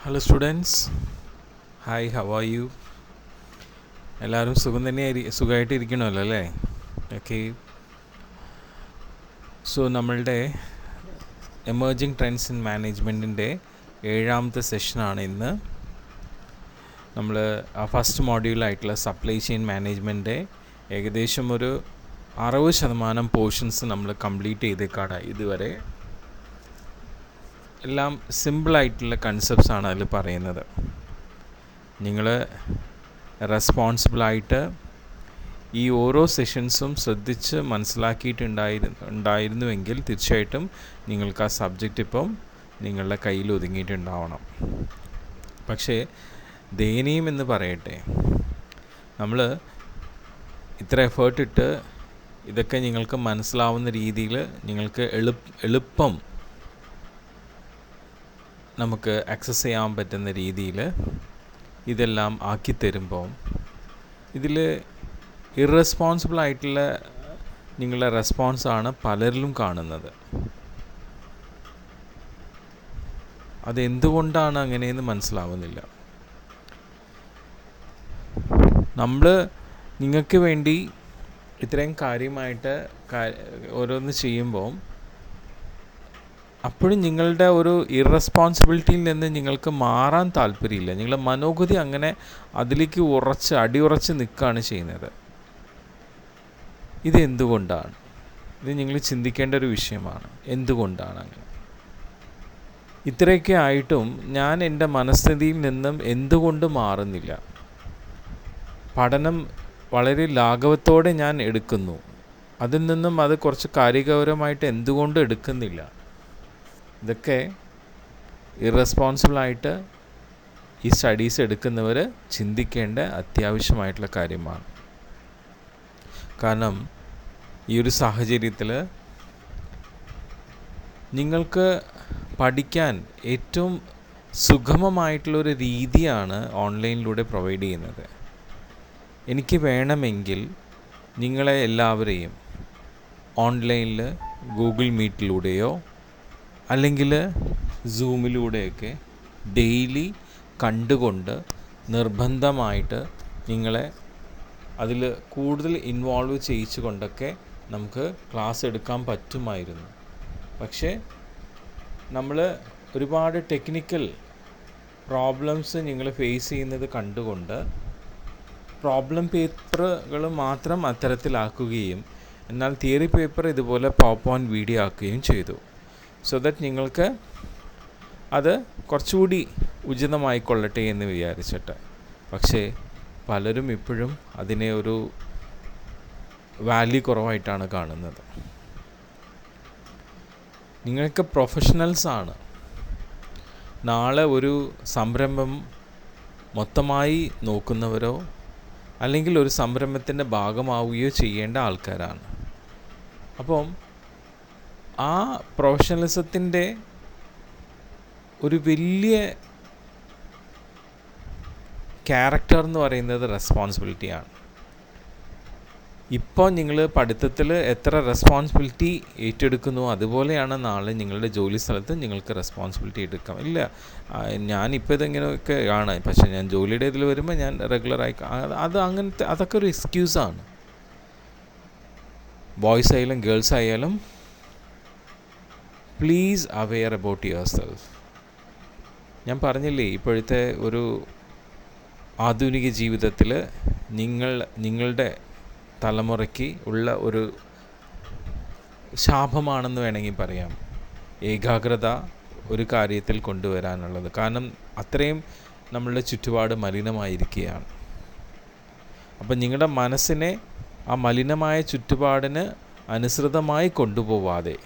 Hello students, hi, how are you? എല്ലാവരും സുഖമായിട്ട് ഇരിക്കണമല്ലോ അല്ലേ? ഓക്കെ. സോ നമ്മളുടെ എമേർജിങ് ട്രെൻഡ്സ് ഇൻ മാനേജ്മെൻറ്റിൻ്റെ 7ാമത്തെ സെഷനാണ് ഇന്ന്. നമ്മൾ ഫസ്റ്റ് മോഡ്യൂളായിട്ടുള്ള സപ്ലൈ ചെയിൻ മാനേജ്മെൻറ്റ് ഏകദേശം ഒരു 60% പോർഷൻസ് നമ്മൾ കംപ്ലീറ്റ് ചെയ്തേക്കാണ് ഇതുവരെ. എല്ലാം സിമ്പിളായിട്ടുള്ള കൺസെപ്റ്റ്സാണ് അതിൽ പറയുന്നത്. നിങ്ങൾ റെസ്പോൺസിബിളായിട്ട് ഈ ഓരോ സെഷൻസും ശ്രദ്ധിച്ച് മനസ്സിലാക്കിയിട്ടുണ്ടായിരുന്നുവെങ്കിൽ തീർച്ചയായിട്ടും നിങ്ങൾക്ക് ആ സബ്ജക്റ്റ് ഇപ്പം നിങ്ങളുടെ കയ്യിൽ ഒതുങ്ങിയിട്ടുണ്ടാവണം. പക്ഷേ ദയനീയം എന്ന് പറയട്ടെ, നമ്മൾ ഇത്ര എഫേർട്ട് ഇട്ട് ഇതൊക്കെ നിങ്ങൾക്ക് മനസ്സിലാവുന്ന രീതിയിൽ നിങ്ങൾക്ക് എളുപ്പം നമുക്ക് ആക്സസ് ചെയ്യാൻ പറ്റുന്ന രീതിയിൽ ഇതെല്ലാം ആക്കി തരുമ്പോൾ ഇതിൽ ഇറസ്പോൺസിബിളായിട്ടുള്ള നിങ്ങളുടെ റെസ്പോൺസാണ് പലരിലും കാണുന്നത്. അതെന്തുകൊണ്ടാണ് അങ്ങനെയെന്ന് മനസ്സിലാവുന്നില്ല. നമ്മൾ നിങ്ങൾക്ക് വേണ്ടി ഇത്രയും കാര്യമായിട്ട് ഓരോന്ന് ചെയ്യുമ്പോൾ അപ്പോഴും നിങ്ങളുടെ ഒരു ഇറസ്പോൺസിബിലിറ്റിയിൽ നിന്ന് നിങ്ങൾക്ക് മാറാൻ താല്പര്യമില്ല. നിങ്ങളുടെ മനോഗതി അങ്ങനെ അതിലേക്ക് അടിയുറച്ച് നിൽക്കുകയാണ് ചെയ്യുന്നത്. ഇത് എന്തുകൊണ്ടാണ്? ഇത് നിങ്ങൾ ചിന്തിക്കേണ്ട ഒരു വിഷയമാണ്. എന്തുകൊണ്ടാണ് അങ്ങനെ? ഇത്രയൊക്കെ ആയിട്ടും ഞാൻ എൻ്റെ മനസ്ഥിതിയിൽ നിന്നും എന്തുകൊണ്ട് മാറുന്നില്ല? പഠനം വളരെ ലാഘവത്തോടെ ഞാൻ എടുക്കുന്നു. അതിൽ നിന്നും അത് കുറച്ച് കാര്യഗൗരവമായിട്ട് എന്തുകൊണ്ട് എടുക്കുന്നില്ല? ഇതൊക്കെ ഇറസ്പോൺസിബിളായിട്ട് ഈ സ്റ്റഡീസ് എടുക്കുന്നവർ ചിന്തിക്കേണ്ട അത്യാവശ്യമായിട്ടുള്ള കാര്യമാണ്. കാരണം ഈ ഒരു സാഹചര്യത്തിൽ നിങ്ങൾക്ക് പഠിക്കാൻ ഏറ്റവും സുഗമമായിട്ടുള്ളൊരു രീതിയാണ് ഓൺലൈനിലൂടെ പ്രൊവൈഡ് ചെയ്യുന്നത്. എനിക്ക് വേണമെങ്കിൽ നിങ്ങളെ എല്ലാവരെയും ഓൺലൈനിൽ ഗൂഗിൾ മീറ്റിലൂടെയോ അല്ലെങ്കിൽ സൂമിലൂടെയൊക്കെ ഡെയിലി കണ്ടുകൊണ്ട് നിർബന്ധമായിട്ട് നിങ്ങളെ അതിൽ കൂടുതൽ ഇൻവോൾവ് ചെയ്യിച്ചു കൊണ്ടൊക്കെ നമുക്ക് ക്ലാസ് എടുക്കാൻ പറ്റുമായിരുന്നു. പക്ഷേ നമ്മൾ ഒരുപാട് ടെക്നിക്കൽ പ്രോബ്ലംസ് നിങ്ങൾ ഫേസ് ചെയ്യുന്നത് കണ്ടുകൊണ്ട് പ്രോബ്ലം പേപ്പറുകൾ മാത്രം അത്തരത്തിലാക്കുകയും എന്നാൽ തിയറി പേപ്പർ ഇതുപോലെ പവർപോയിൻറ്റ് വീഡിയോ ആക്കുകയും ചെയ്തു. സോ ദാറ്റ് നിങ്ങൾക്ക് അത് കുറച്ചുകൂടി ഉചിതമായിക്കൊള്ളട്ടെ എന്ന് വിചാരിച്ചിട്ട്. പക്ഷേ പലരും ഇപ്പോഴും അതിനെ ഒരു വാല്യൂ കുറവായിട്ടാണ് കാണുന്നത്. നിങ്ങൾക്ക് പ്രൊഫഷണൽസാണ്. നാളെ ഒരു സംരംഭം മൊത്തമായി നോക്കുന്നവരോ അല്ലെങ്കിൽ ഒരു സംരംഭത്തിൻ്റെ ഭാഗമാവുകയോ ചെയ്യേണ്ട ആൾക്കാരാണ്. അപ്പം ആ പ്രൊഫഷണലിസത്തിൻ്റെ ഒരു വലിയ ക്യാരക്ടർ എന്ന് പറയുന്നത് റെസ്പോൺസിബിലിറ്റിയാണ്. ഇപ്പോൾ നിങ്ങൾ പഠിത്തത്തിൽ എത്ര റെസ്പോൺസിബിലിറ്റി ഏറ്റെടുക്കുന്നു അതുപോലെയാണ് നാളെ നിങ്ങളുടെ ജോലി സ്ഥലത്ത് നിങ്ങൾക്ക് റെസ്പോൺസിബിലിറ്റി എടുക്കാം. ഇല്ല, ഞാനിപ്പോൾ ഇതെങ്ങനെയൊക്കെ ആണ്, പക്ഷേ ഞാൻ ജോലിയുടെ ഇതിൽ വരുമ്പോൾ ഞാൻ റെഗുലറായി അതൊക്കെ ഒരു എക്സ്ക്യൂസാണ്. ബോയ്സ് ആയാലും ഗേൾസ് ആയാലും please aware about your self. ഞാൻ പറഞ്ഞില്ലേ, ഇപ്പോഴത്തെ ഒരു ആധുനിക ജീവിതത്തിൽ നിങ്ങളുടെ തലമുറയ്ക്ക് ഉള്ള ഒരു ശാപമാണെന്ന് വേണമെങ്കിൽ പറയാം ഏകാഗ്രത ഒരു കാര്യത്തിൽ കൊണ്ടുവരാനുള്ളത്. കാരണം അത്രയും നമ്മളുടെ ചുറ്റുപാട് മലിനമായിരിക്കുകയാണ്. അപ്പം നിങ്ങളുടെ മനസ്സിനെ ആ മലിനമായ ചുറ്റുപാടിന് അനുസൃതമായി കൊണ്ടുപോവാതെ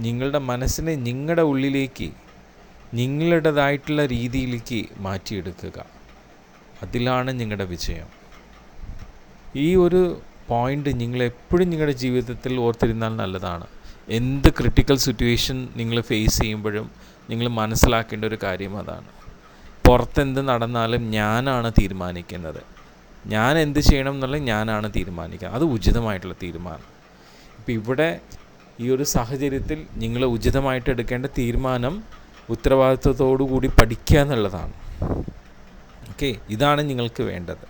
നിങ്ങളുടെ മനസ്സിനെ നിങ്ങളുടെ ഉള്ളിലേക്ക് നിങ്ങളുടേതായിട്ടുള്ള രീതിയിലേക്ക് മാറ്റിയെടുക്കുക. അതിലാണ് നിങ്ങളുടെ വിജയം. ഈ ഒരു പോയിൻ്റ് നിങ്ങളെപ്പോഴും നിങ്ങളുടെ ജീവിതത്തിൽ ഓർത്തിരുന്നാൽ നല്ലതാണ്. എന്ത് ക്രിട്ടിക്കൽ സിറ്റുവേഷൻ നിങ്ങൾ ഫേസ് ചെയ്യുമ്പോഴും നിങ്ങൾ മനസ്സിലാക്കേണ്ട ഒരു കാര്യം അതാണ്. പുറത്തെന്ത് നടന്നാലും ഞാനാണ് തീരുമാനിക്കുന്നത്. ഞാൻ എന്ത് ചെയ്യണം എന്നുള്ളത് ഞാനാണ് തീരുമാനിക്കുക. അത് ഉചിതമായിട്ടുള്ള തീരുമാനം. ഇപ്പോൾ ഇവിടെ ഈ ഒരു സാഹചര്യത്തിൽ നിങ്ങൾ ഉചിതമായിട്ട് എടുക്കേണ്ട തീരുമാനം ഉത്തരവാദിത്വത്തോടു കൂടി പഠിക്കുക എന്നുള്ളതാണ്. ഓക്കെ, ഇതാണ് നിങ്ങൾക്ക് വേണ്ടത്.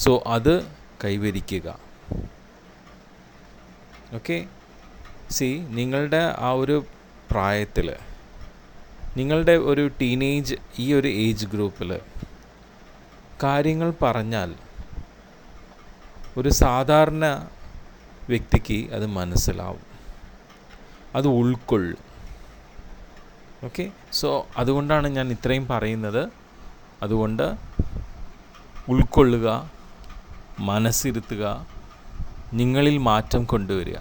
സോ അത് കൈവരിക്കുക. ഓക്കെ, നിങ്ങളുടെ ആ ഒരു പ്രായത്തിൽ, നിങ്ങളുടെ ഒരു ടീനേജ് ഈ ഒരു ഏജ് ഗ്രൂപ്പിൽ കാര്യങ്ങൾ പറഞ്ഞാൽ ഒരു സാധാരണ വ്യക്തിക്ക് അത് മനസ്സിലാവും, അത് ഉൾക്കൊള്ളും. ഓക്കെ, സോ അതുകൊണ്ടാണ് ഞാൻ ഇത്രയും പറയുന്നത്. അതുകൊണ്ട് ഉൾക്കൊള്ളുക, മനസ്സിരുത്തുക, നിങ്ങളിൽ മാറ്റം കൊണ്ടുവരിക,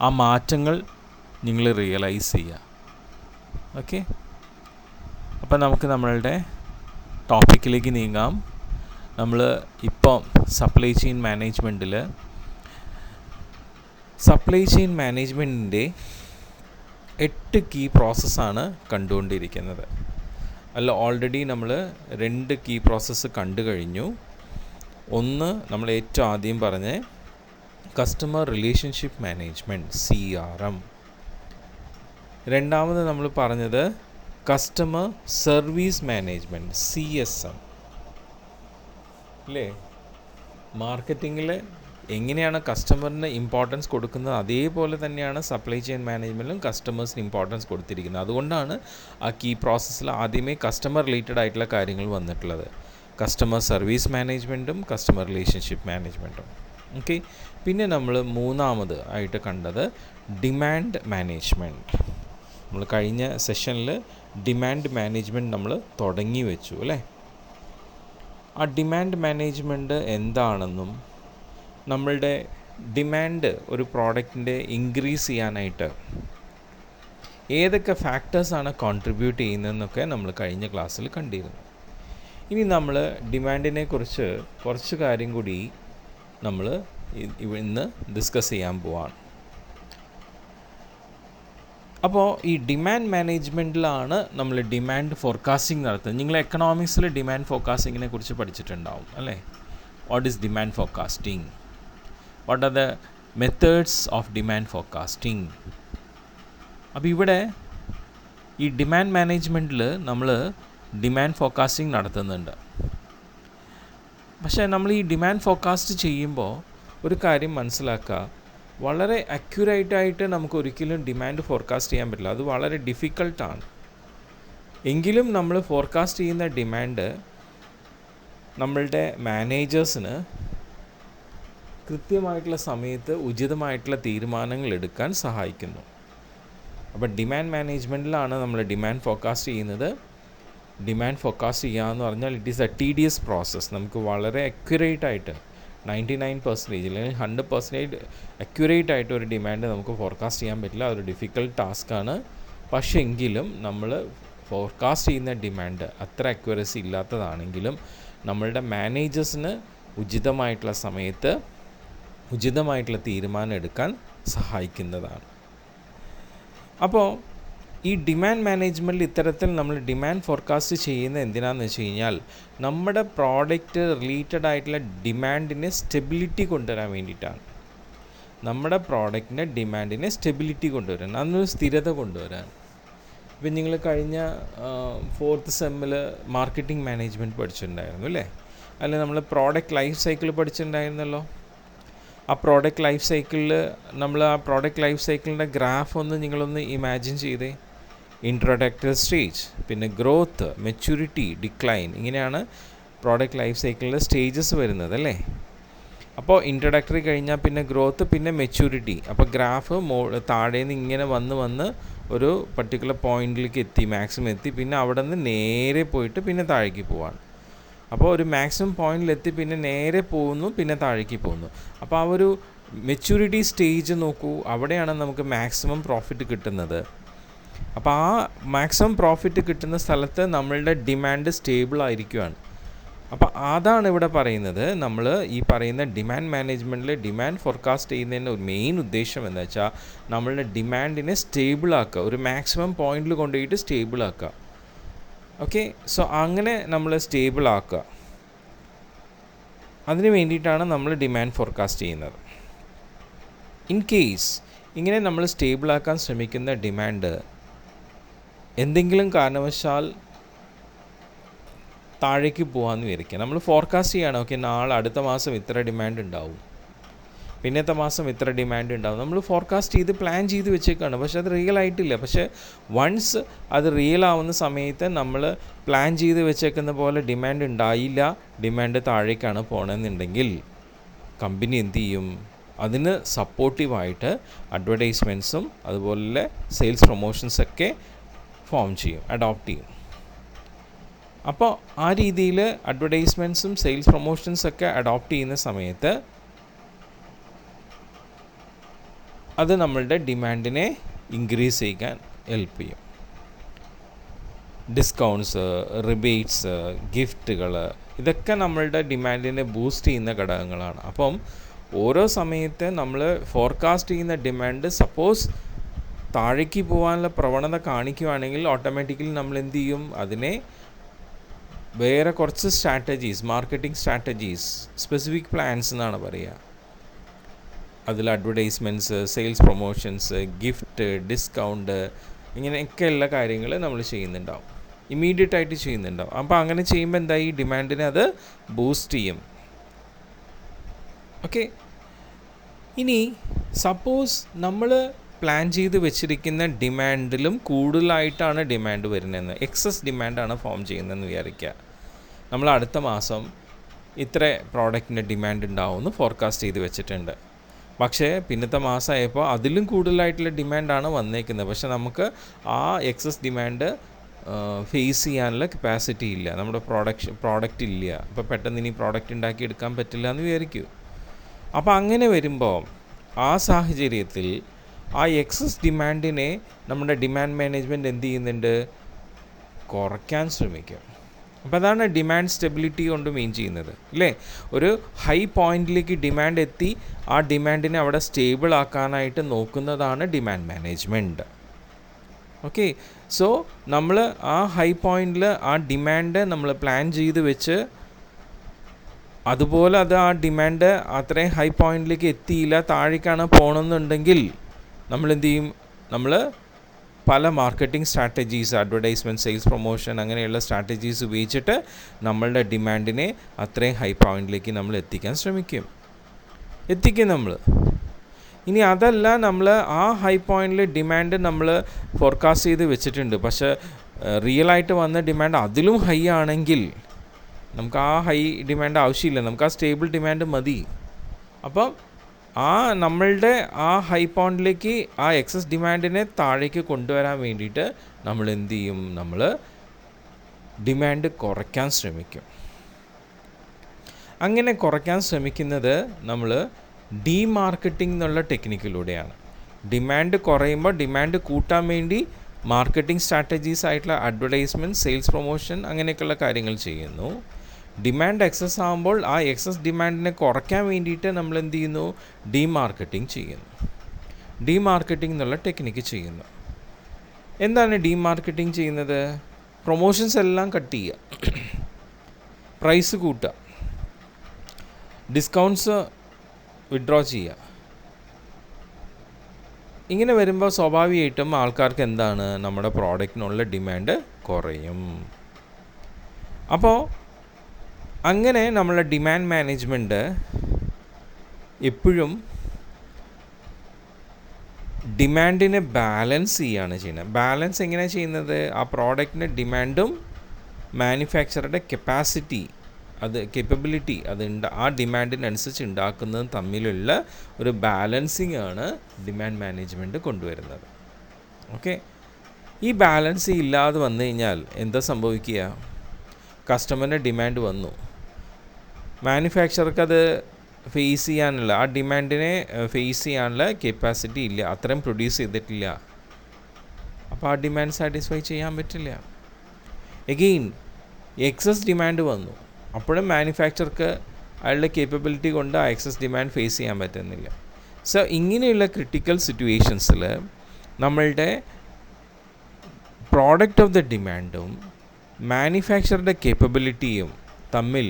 ആ മാറ്റങ്ങൾ നിങ്ങൾ റിയലൈസ് ചെയ്യുക. ഓക്കെ, അപ്പം നമുക്ക് നമ്മളുടെ ടോപ്പിക്കിലേക്ക് നീങ്ങാം. നമ്മൾ ഇപ്പം സപ്ലൈ ചെയിൻ മാനേജ്മെൻറ്റിൻ്റെ 8 കീ പ്രോസസ്സാണ് കണ്ടുകൊണ്ടിരിക്കുന്നത്. ഓൾറെഡി നമ്മൾ 2 കീ പ്രോസസ്സ് കണ്ടു കഴിഞ്ഞു. ഒന്ന് നമ്മൾ ഏറ്റവും ആദ്യം പറഞ്ഞ കസ്റ്റമർ റിലേഷൻഷിപ്പ് മാനേജ്മെൻറ്റ്, CRM. രണ്ടാമത് നമ്മൾ പറഞ്ഞത് കസ്റ്റമർ സർവീസ് മാനേജ്മെൻറ്റ്, CSM. അല്ലേ? മാർക്കറ്റിങ്ങിൽ എങ്ങനെയാണ് കസ്റ്റമറിന് ഇമ്പോർട്ടൻസ് കൊടുക്കുന്നത്, അതേപോലെ തന്നെയാണ് സപ്ലൈ ചെയിൻ മാനേജ്മെൻറ്റിലും കസ്റ്റമേഴ്സിന് ഇമ്പോർട്ടൻസ് കൊടുത്തിരിക്കുന്നത്. അതുകൊണ്ടാണ് ആ കീ പ്രോസസ്സിൽ ആദ്യമേ കസ്റ്റമർ റിലേറ്റഡ് ആയിട്ടുള്ള കാര്യങ്ങൾ വന്നിട്ടുള്ളത്. കസ്റ്റമർ സർവീസ് മാനേജ്മെൻറ്റും കസ്റ്റമർ റിലേഷൻഷിപ്പ് മാനേജ്മെൻറ്റും. ഓക്കെ, പിന്നെ നമ്മൾ മൂന്നാമത് ആയിട്ട് കണ്ടത് ഡിമാൻഡ് മാനേജ്മെൻറ്റ്. നമ്മൾ കഴിഞ്ഞ സെഷനിൽ ഡിമാൻഡ് മാനേജ്മെൻറ്റ് നമ്മൾ തുടങ്ങി വെച്ചു അല്ലേ? ആ ഡിമാൻഡ് മാനേജ്മെൻറ്റ് എന്താണെന്നും നമ്മളുടെ ഡിമാൻഡ് ഒരു പ്രോഡക്റ്റിൻ്റെ ഇൻക്രീസ് ചെയ്യാനായിട്ട് ഏതൊക്കെ ഫാക്ടേഴ്സാണ് കോൺട്രിബ്യൂട്ട് ചെയ്യുന്നതെന്നൊക്കെ നമ്മൾ കഴിഞ്ഞ ക്ലാസ്സിൽ കണ്ടിരുന്നു. ഇനി നമ്മൾ ഡിമാൻഡിനെ കുറിച്ച് കുറച്ച് കാര്യം കൂടി നമ്മൾ ഇന്ന് ഡിസ്കസ് ചെയ്യാൻ പോവാണ്. അപ്പോൾ ഈ ഡിമാൻഡ് മാനേജ്മെൻറ്റിലാണ് നമ്മൾ ഡിമാൻഡ് ഫോർകാസ്റ്റിംഗ് നടത്തുന്നത്. നിങ്ങൾ എക്കണോമിക്സിൽ ഡിമാൻഡ് ഫോർകാസ്റ്റിങ്ങിനെ കുറിച്ച് പഠിച്ചിട്ടുണ്ടാവും അല്ലേ? What is demand forecasting? What are the methods of demand forecasting? അപ്പോൾ ഇവിടെ ഈ ഡിമാൻഡ് മാനേജ്മെൻറ്റിൽ നമ്മൾ ഡിമാൻഡ് ഫോർകാസ്റ്റിംഗ് നടത്തുന്നുണ്ട്. പക്ഷേ നമ്മൾ ഈ ഡിമാൻഡ് ഫോർകാസ്റ്റ് ചെയ്യുമ്പോൾ ഒരു കാര്യം മനസ്സിലാക്കുക, വളരെ അക്യുറേറ്റായിട്ട് നമുക്ക് ഒരിക്കലും ഡിമാൻഡ് ഫോർകാസ്റ്റ് ചെയ്യാൻ പറ്റില്ല. അത് വളരെ ഡിഫിക്കൾട്ടാണ്. എങ്കിലും നമ്മൾ ഫോർകാസ്റ്റ് ചെയ്യുന്ന ഡിമാൻഡ് നമ്മളുടെ മാനേജേഴ്സിന് കൃത്യമായിട്ടുള്ള സമയത്ത് ഉചിതമായിട്ടുള്ള തീരുമാനങ്ങൾ എടുക്കാൻ സഹായിക്കുന്നു. അപ്പോൾ ഡിമാൻഡ് മാനേജ്മെൻറ്റിലാണ് നമ്മൾ ഡിമാൻഡ് ഫോർകാസ്റ്റ് ചെയ്യുന്നത്. ഡിമാൻഡ് ഫോർകാസ്റ്റ് ചെയ്യുക എന്ന് പറഞ്ഞാൽ it is A tedious process. നമുക്ക് വളരെ അക്യുറേറ്റായിട്ട് 99% അല്ലെങ്കിൽ 100% അക്യുറേറ്റ് ആയിട്ട് ഒരു ഡിമാൻഡ് നമുക്ക് ഫോർകാസ്റ്റ് ചെയ്യാൻ പറ്റില്ല. അതൊരു ഡിഫിക്കൽട്ട് ടാസ്ക്കാണ്. പക്ഷേ എങ്കിലും നമ്മൾ ഫോർകാസ്റ്റ് ചെയ്യുന്ന ഡിമാൻഡ് അത്ര അക്യുറസി ഇല്ലാത്തതാണെങ്കിലും നമ്മളുടെ മാനേജേഴ്സിന് ഉചിതമായിട്ടുള്ള സമയത്ത് ഉചിതമായിട്ടുള്ള തീരുമാനം എടുക്കാൻ സഹായിക്കുന്നതാണ്. അപ്പോൾ ഈ ഡിമാൻഡ് മാനേജ്മെൻറ്റിൽ ഇത്തരത്തിൽ നമ്മൾ ഡിമാൻഡ് ഫോർകാസ്റ്റ് ചെയ്യുന്നത് എന്തിനാണെന്ന് വെച്ച് കഴിഞ്ഞാൽ നമ്മുടെ പ്രോഡക്റ്റ് റിലേറ്റഡ് ആയിട്ടുള്ള ഡിമാൻഡിനെ സ്റ്റെബിലിറ്റി കൊണ്ടുവരാൻ വേണ്ടിയിട്ടാണ്. നമ്മുടെ പ്രോഡക്റ്റിൻ്റെ ഡിമാൻഡിനെ സ്റ്റെബിലിറ്റി കൊണ്ടുവരാൻ, അതിനൊരു സ്ഥിരത കൊണ്ടുവരാൻ. ഇപ്പം നിങ്ങൾ കഴിഞ്ഞ 4th സെമ്മിൽ മാർക്കറ്റിംഗ് മാനേജ്മെൻറ്റ് പഠിച്ചിട്ടുണ്ടായിരുന്നു അല്ലേ? അല്ലെ നമ്മൾ പ്രോഡക്റ്റ് ലൈഫ് സൈക്കിൾ പഠിച്ചിട്ടുണ്ടായിരുന്നല്ലോ. ആ പ്രോഡക്റ്റ് ലൈഫ് സൈക്കിളിൽ നമ്മൾ ആ പ്രോഡക്റ്റ് ലൈഫ് സൈക്കിളിൻ്റെ ഗ്രാഫ് ഒന്ന് നിങ്ങളൊന്ന് ഇമാജിൻ ചെയ്തേ. ഇൻട്രൊഡക്ടറി സ്റ്റേജ്, പിന്നെ ഗ്രോത്ത്, മെച്യൂരിറ്റി, ഡിക്ലൈൻ, ഇങ്ങനെയാണ് പ്രോഡക്റ്റ് ലൈഫ് സൈക്കിളിൽ സ്റ്റേജസ് വരുന്നത് അല്ലേ? അപ്പോൾ ഇൻട്രൊഡക്ടറി കഴിഞ്ഞാൽ പിന്നെ ഗ്രോത്ത്, പിന്നെ മെച്യൂരിറ്റി. അപ്പോൾ ഗ്രാഫ് താഴേന്ന് ഇങ്ങനെ വന്ന് ഒരു പർട്ടിക്കുലർ പോയിന്റിലേക്ക് എത്തി, മാക്സിമം എത്തി, പിന്നെ അവിടെ നിന്ന് നേരെ പോയിട്ട് പിന്നെ താഴേക്ക് പോവാണ്. അപ്പോൾ ഒരു മാക്സിമം പോയിന്റിലെത്തി പിന്നെ നേരെ പോകുന്നു, പിന്നെ താഴേക്ക് പോകുന്നു. അപ്പോൾ ആ ഒരു മെച്യൂരിറ്റി സ്റ്റേജ് നോക്കൂ, അവിടെയാണ് നമുക്ക് മാക്സിമം പ്രോഫിറ്റ് കിട്ടുന്നത്. അപ്പോൾ ആ മാക്സിമം പ്രോഫിറ്റ് കിട്ടുന്ന സ്ഥലത്ത് നമ്മളുടെ ഡിമാൻഡ് സ്റ്റേബിൾ ആയിരിക്കുകയാണ്. അപ്പോൾ അതാണ് ഇവിടെ പറയുന്നത്. നമ്മൾ ഈ പറയുന്ന ഡിമാൻഡ് മാനേജ്മെൻറ്റിൽ ഡിമാൻഡ് ഫോർകാസ്റ്റ് ചെയ്യുന്നതിൻ്റെ ഒരു മെയിൻ ഉദ്ദേശം എന്താ വെച്ചാൽ നമ്മളുടെ ഡിമാൻഡിനെ സ്റ്റേബിളാക്കുക, ഒരു മാക്സിമം പോയിന്റിൽ കൊണ്ടുപോയിട്ട് സ്റ്റേബിളാക്കുക. ഓക്കെ, സോ അങ്ങനെ നമ്മൾ സ്റ്റേബിളാക്കുക. അതിന് വേണ്ടിയിട്ടാണ് നമ്മൾ ഡിമാൻഡ് ഫോർകാസ്റ്റ് ചെയ്യുന്നത്. ഇൻ കേസ് ഇങ്ങനെ നമ്മൾ സ്റ്റേബിളാക്കാൻ ശ്രമിക്കുന്ന ഡിമാൻഡ് എന്തെങ്കിലും കാരണവശാൽ താഴേക്ക് പോകാമെന്ന് വിചാരിക്കുക. നമ്മൾ ഫോർകാസ്റ്റ് ചെയ്യണം, ഓക്കെ നാളെ അടുത്ത മാസം ഇത്ര ഡിമാൻഡ് ഉണ്ടാവും, പിന്നത്തെ മാസം ഇത്ര ഡിമാൻഡ് ഉണ്ടാവും. നമ്മൾ ഫോർകാസ്റ്റ് ചെയ്ത് പ്ലാൻ ചെയ്ത് വെച്ചേക്കാണ്, പക്ഷെ അത് റിയൽ ആയിട്ടില്ല. പക്ഷേ വൺസ് അത് റിയൽ ആവുന്ന സമയത്ത് നമ്മൾ പ്ലാൻ ചെയ്ത് വെച്ചേക്കുന്ന പോലെ ഡിമാൻഡ് ഉണ്ടായില്ല, ഡിമാൻഡ് താഴേക്കാണ് പോകണമെന്നുണ്ടെങ്കിൽ കമ്പനി എന്ത് ചെയ്യും? അതിന് സപ്പോർട്ടീവായിട്ട് അഡ്വർടൈസ്മെൻറ്റ്സും അതുപോലെ സെയിൽസ് പ്രൊമോഷൻസൊക്കെ ഫോം ചെയ്യും, അഡോപ്റ്റ് ചെയ്യും. അപ്പോൾ ആ രീതിയിൽ അഡ്വർടൈസ്മെൻറ്റ്സും സെയിൽസ് പ്രൊമോഷൻസൊക്കെ അഡോപ്റ്റ് ചെയ്യുന്ന സമയത്ത് അത് നമ്മളുടെ ഡിമാൻഡിനെ ഇൻക്രീസ് ചെയ്യാൻ ഹെൽപ്പ് ചെയ്യും. ഡിസ്കൗണ്ട്സ്, റിബേറ്റ്സ്, ഗിഫ്റ്റുകൾ, ഇതൊക്കെ നമ്മളുടെ ഡിമാൻഡിനെ ബൂസ്റ്റ് ചെയ്യുന്ന ഘടകങ്ങളാണ്. അപ്പം ഓരോ സമയത്ത് നമ്മൾ ഫോർകാസ്റ്റ് ചെയ്യുന്ന ഡിമാൻഡ് സപ്പോസ് താഴേക്ക് പോകാനുള്ള പ്രവണത കാണിക്കുകയാണെങ്കിൽ ഓട്ടോമാറ്റിക്കലി നമ്മൾ എന്ത് ചെയ്യും? അതിനെ വേറെ കുറച്ച് strategies, marketing strategies, specific plans എന്നാണ് പറയുക. അതിൽ advertisements, sales promotions, gift, discount, ഇങ്ങനെയൊക്കെയുള്ള കാര്യങ്ങൾ നമ്മൾ ചെയ്യുന്നുണ്ടാവും, ഇമ്മീഡിയറ്റ് ആയിട്ട് ചെയ്യുന്നുണ്ടാവും. അപ്പോൾ അങ്ങനെ ചെയ്യുമ്പോൾ എന്തായി? ഡിമാൻഡിനെ അത് ബൂസ്റ്റ് ചെയ്യും. ഓക്കെ, ഇനി സപ്പോസ് നമ്മൾ പ്ലാൻ ചെയ്ത് വെച്ചിരിക്കുന്ന ഡിമാൻഡിലും കൂടുതലായിട്ടാണ് ഡിമാൻഡ് വരുന്നതെന്ന്, എക്സസ് ഡിമാൻഡാണ് ഫോം ചെയ്യുന്നതെന്ന് വിചാരിക്കുക. നമ്മൾ അടുത്ത മാസം ഇത്ര പ്രോഡക്റ്റിൻ്റെ ഡിമാൻഡ് ഉണ്ടാവുമെന്ന് ഫോർകാസ്റ്റ് ചെയ്ത് വെച്ചിട്ടുണ്ട്. പക്ഷേ പിന്നത്തെ മാസമായപ്പോൾ അതിലും കൂടുതലായിട്ടുള്ള ഡിമാൻഡാണ് വന്നേക്കുന്നത്. പക്ഷേ നമുക്ക് ആ എക്സസ് ഡിമാൻഡ് ഫേസ് ചെയ്യാനുള്ള കപ്പാസിറ്റി ഇല്ല, നമ്മുടെ പ്രോഡക്റ്റ് ഇല്ല. അപ്പോൾ പെട്ടെന്ന് ഇനി പ്രോഡക്റ്റ് ഉണ്ടാക്കി എടുക്കാൻ പറ്റില്ല എന്ന് വിചാരിക്കൂ. അപ്പോൾ അങ്ങനെ വരുമ്പോൾ ആ സാഹചര്യത്തിൽ ആ എക്സസ് ഡിമാൻഡിനെ നമ്മുടെ ഡിമാൻഡ് മാനേജ്മെൻറ്റ് എന്ത് ചെയ്യുന്നുണ്ട്? കുറയ്ക്കാൻ ശ്രമിക്കും. അപ്പോൾ അതാണ് ഡിമാൻഡ് സ്റ്റെബിലിറ്റി കൊണ്ട് മെയിൻ ചെയ്യുന്നത്, അല്ലേ? ഒരു ഹൈ പോയിന്റിലേക്ക് ഡിമാൻഡ് എത്തി ആ ഡിമാൻഡിനെ അവിടെ സ്റ്റേബിൾ ആക്കാനായിട്ട് നോക്കുന്നതാണ് ഡിമാൻഡ് മാനേജ്മെൻറ്റ്. ഓക്കെ, സോ നമ്മൾ ആ ഹൈ പോയിന്റിൽ ആ ഡിമാൻഡ് നമ്മൾ പ്ലാൻ ചെയ്ത് വെച്ച് അതുപോലെ അത് ആ ഡിമാൻഡ് അത്രയും ഹൈ പോയിന്റിലേക്ക് എത്തിയില്ല, താഴേക്കാണ് പോകണമെന്നുണ്ടെങ്കിൽ നമ്മൾ എന്ത് ചെയ്യും? നമ്മൾ പല marketing strategies, advertisement, sales promotion, അങ്ങനെയുള്ള സ്ട്രാറ്റജീസ് ഉപയോഗിച്ചിട്ട് നമ്മളുടെ ഡിമാൻഡിനെ അത്രയും ഹൈ പോയിന്റിലേക്ക് നമ്മൾ എത്തിക്കാൻ ശ്രമിക്കും നമ്മൾ. ഇനി അതല്ല, നമ്മൾ ആ ഹൈ പോയിന്റിൽ ഡിമാൻഡ് നമ്മൾ ഫോർകാസ്റ്റ് ചെയ്ത് വെച്ചിട്ടുണ്ട്, പക്ഷേ റിയലായിട്ട് വന്ന ഡിമാൻഡ് അതിലും ഹൈ ആണെങ്കിൽ നമുക്ക് ആ ഹൈ ഡിമാൻഡ് ആവശ്യമില്ല, നമുക്ക് ആ സ്റ്റേബിൾ ഡിമാൻഡ് മതി. അപ്പം നമ്മളുടെ ആ ഹൈ പോയിന്റിലേക്ക് ആ എക്സസ് ഡിമാൻഡിനെ താഴേക്ക് കൊണ്ടുവരാൻ വേണ്ടിയിട്ട് നമ്മൾ എന്ത് ചെയ്യും? നമ്മൾ ഡിമാൻഡ് കുറയ്ക്കാൻ ശ്രമിക്കും. അങ്ങനെ കുറയ്ക്കാൻ ശ്രമിക്കുന്നത് നമ്മൾ ഡീമാർക്കറ്റിംഗ് എന്നുള്ള ടെക്നിക്കിലൂടെയാണ്. ഡിമാൻഡ് കുറയുമ്പോൾ ഡിമാൻഡ് കൂട്ടാൻ വേണ്ടി മാർക്കറ്റിംഗ് സ്ട്രാറ്റജീസ് ആയിട്ടുള്ള അഡ്വർടൈസ്മെൻറ്റ്, സെയിൽസ് പ്രൊമോഷൻ, അങ്ങനെയൊക്കെയുള്ള കാര്യങ്ങൾ ചെയ്യുന്നു. ഡിമാൻഡ് എക്സസ് ആകുമ്പോൾ ആ എക്സസ് ഡിമാൻഡിനെ കുറയ്ക്കാൻ വേണ്ടിയിട്ട് നമ്മൾ എന്ത് ചെയ്യുന്നു? ഡീമാർക്കറ്റിംഗ് ചെയ്യുന്നു. ഡീമാർക്കറ്റിംഗ് എന്നുള്ള ടെക്നിക്ക് ചെയ്യുന്നു. എന്താണ് ഡീമാർക്കറ്റിംഗ് ചെയ്യുന്നത്? പ്രൊമോഷൻസ് എല്ലാം കട്ട് ചെയ്യുക, പ്രൈസ് കൂട്ടുക, ഡിസ്കൗണ്ട്സ് വിഡ്രോ ചെയ്യുക. ഇങ്ങനെ വരുമ്പോൾ സ്വാഭാവികമായിട്ടും ആൾക്കാർക്ക് എന്താണ്? നമ്മുടെ പ്രോഡക്റ്റിനുള്ള ഡിമാൻഡ് കുറയും. അപ്പോൾ അങ്ങനെ നമ്മളെ ഡിമാൻഡ് മാനേജ്മെൻറ്റ് എപ്പോഴും ഡിമാൻഡിനെ ബാലൻസ് ചെയ്യുകയാണ് ചെയ്യുന്നത്. ബാലൻസ് എങ്ങനെയാണ് ചെയ്യുന്നത്? ആ പ്രോഡക്റ്റിൻ്റെ ഡിമാൻഡും മാനുഫാക്ചറുടെ കപ്പാസിറ്റി, അത് കേപ്പബിലിറ്റി, ആ ഡിമാൻഡിനനുസരിച്ച് ഉണ്ടാക്കുന്നതും തമ്മിലുള്ള ഒരു ബാലൻസിങ് ആണ് ഡിമാൻഡ് മാനേജ്മെൻറ്റ് കൊണ്ടുവരുന്നത്. ഓക്കെ, ഈ ബാലൻസ് ഇല്ലാതെ വന്നു കഴിഞ്ഞാൽ എന്താ സംഭവിക്കുക? കസ്റ്റമറിൻ്റെ ഡിമാൻഡ് വന്നു, മാനുഫാക്ചർക്ക് അത് ഫേസ് ചെയ്യാനുള്ള, ആ ഡിമാൻഡിനെ ഫേസ് ചെയ്യാനുള്ള കപ്പാസിറ്റി ഇല്ല, അത്രയും പ്രൊഡ്യൂസ് ചെയ്തിട്ടില്ല. അപ്പോൾ ആ ഡിമാൻഡ് സാറ്റിസ്ഫൈ ചെയ്യാൻ പറ്റില്ല. എഗെയിൻ എക്സസ് ഡിമാൻഡ് വന്നു, അപ്പോഴും മാനുഫാക്ചർക്ക് അയാളുടെ കേപ്പബിലിറ്റി കൊണ്ട് ആ എക്സസ് ഡിമാൻഡ് ഫേസ് ചെയ്യാൻ പറ്റുന്നില്ല. സോ ഇങ്ങനെയുള്ള ക്രിട്ടിക്കൽ സിറ്റുവേഷൻസിൽ നമ്മളുടെ പ്രോഡക്റ്റ് ഓഫ് ദ ഡിമാൻഡും മാനുഫാക്ചറുടെ കേപ്പബിലിറ്റിയും തമ്മിൽ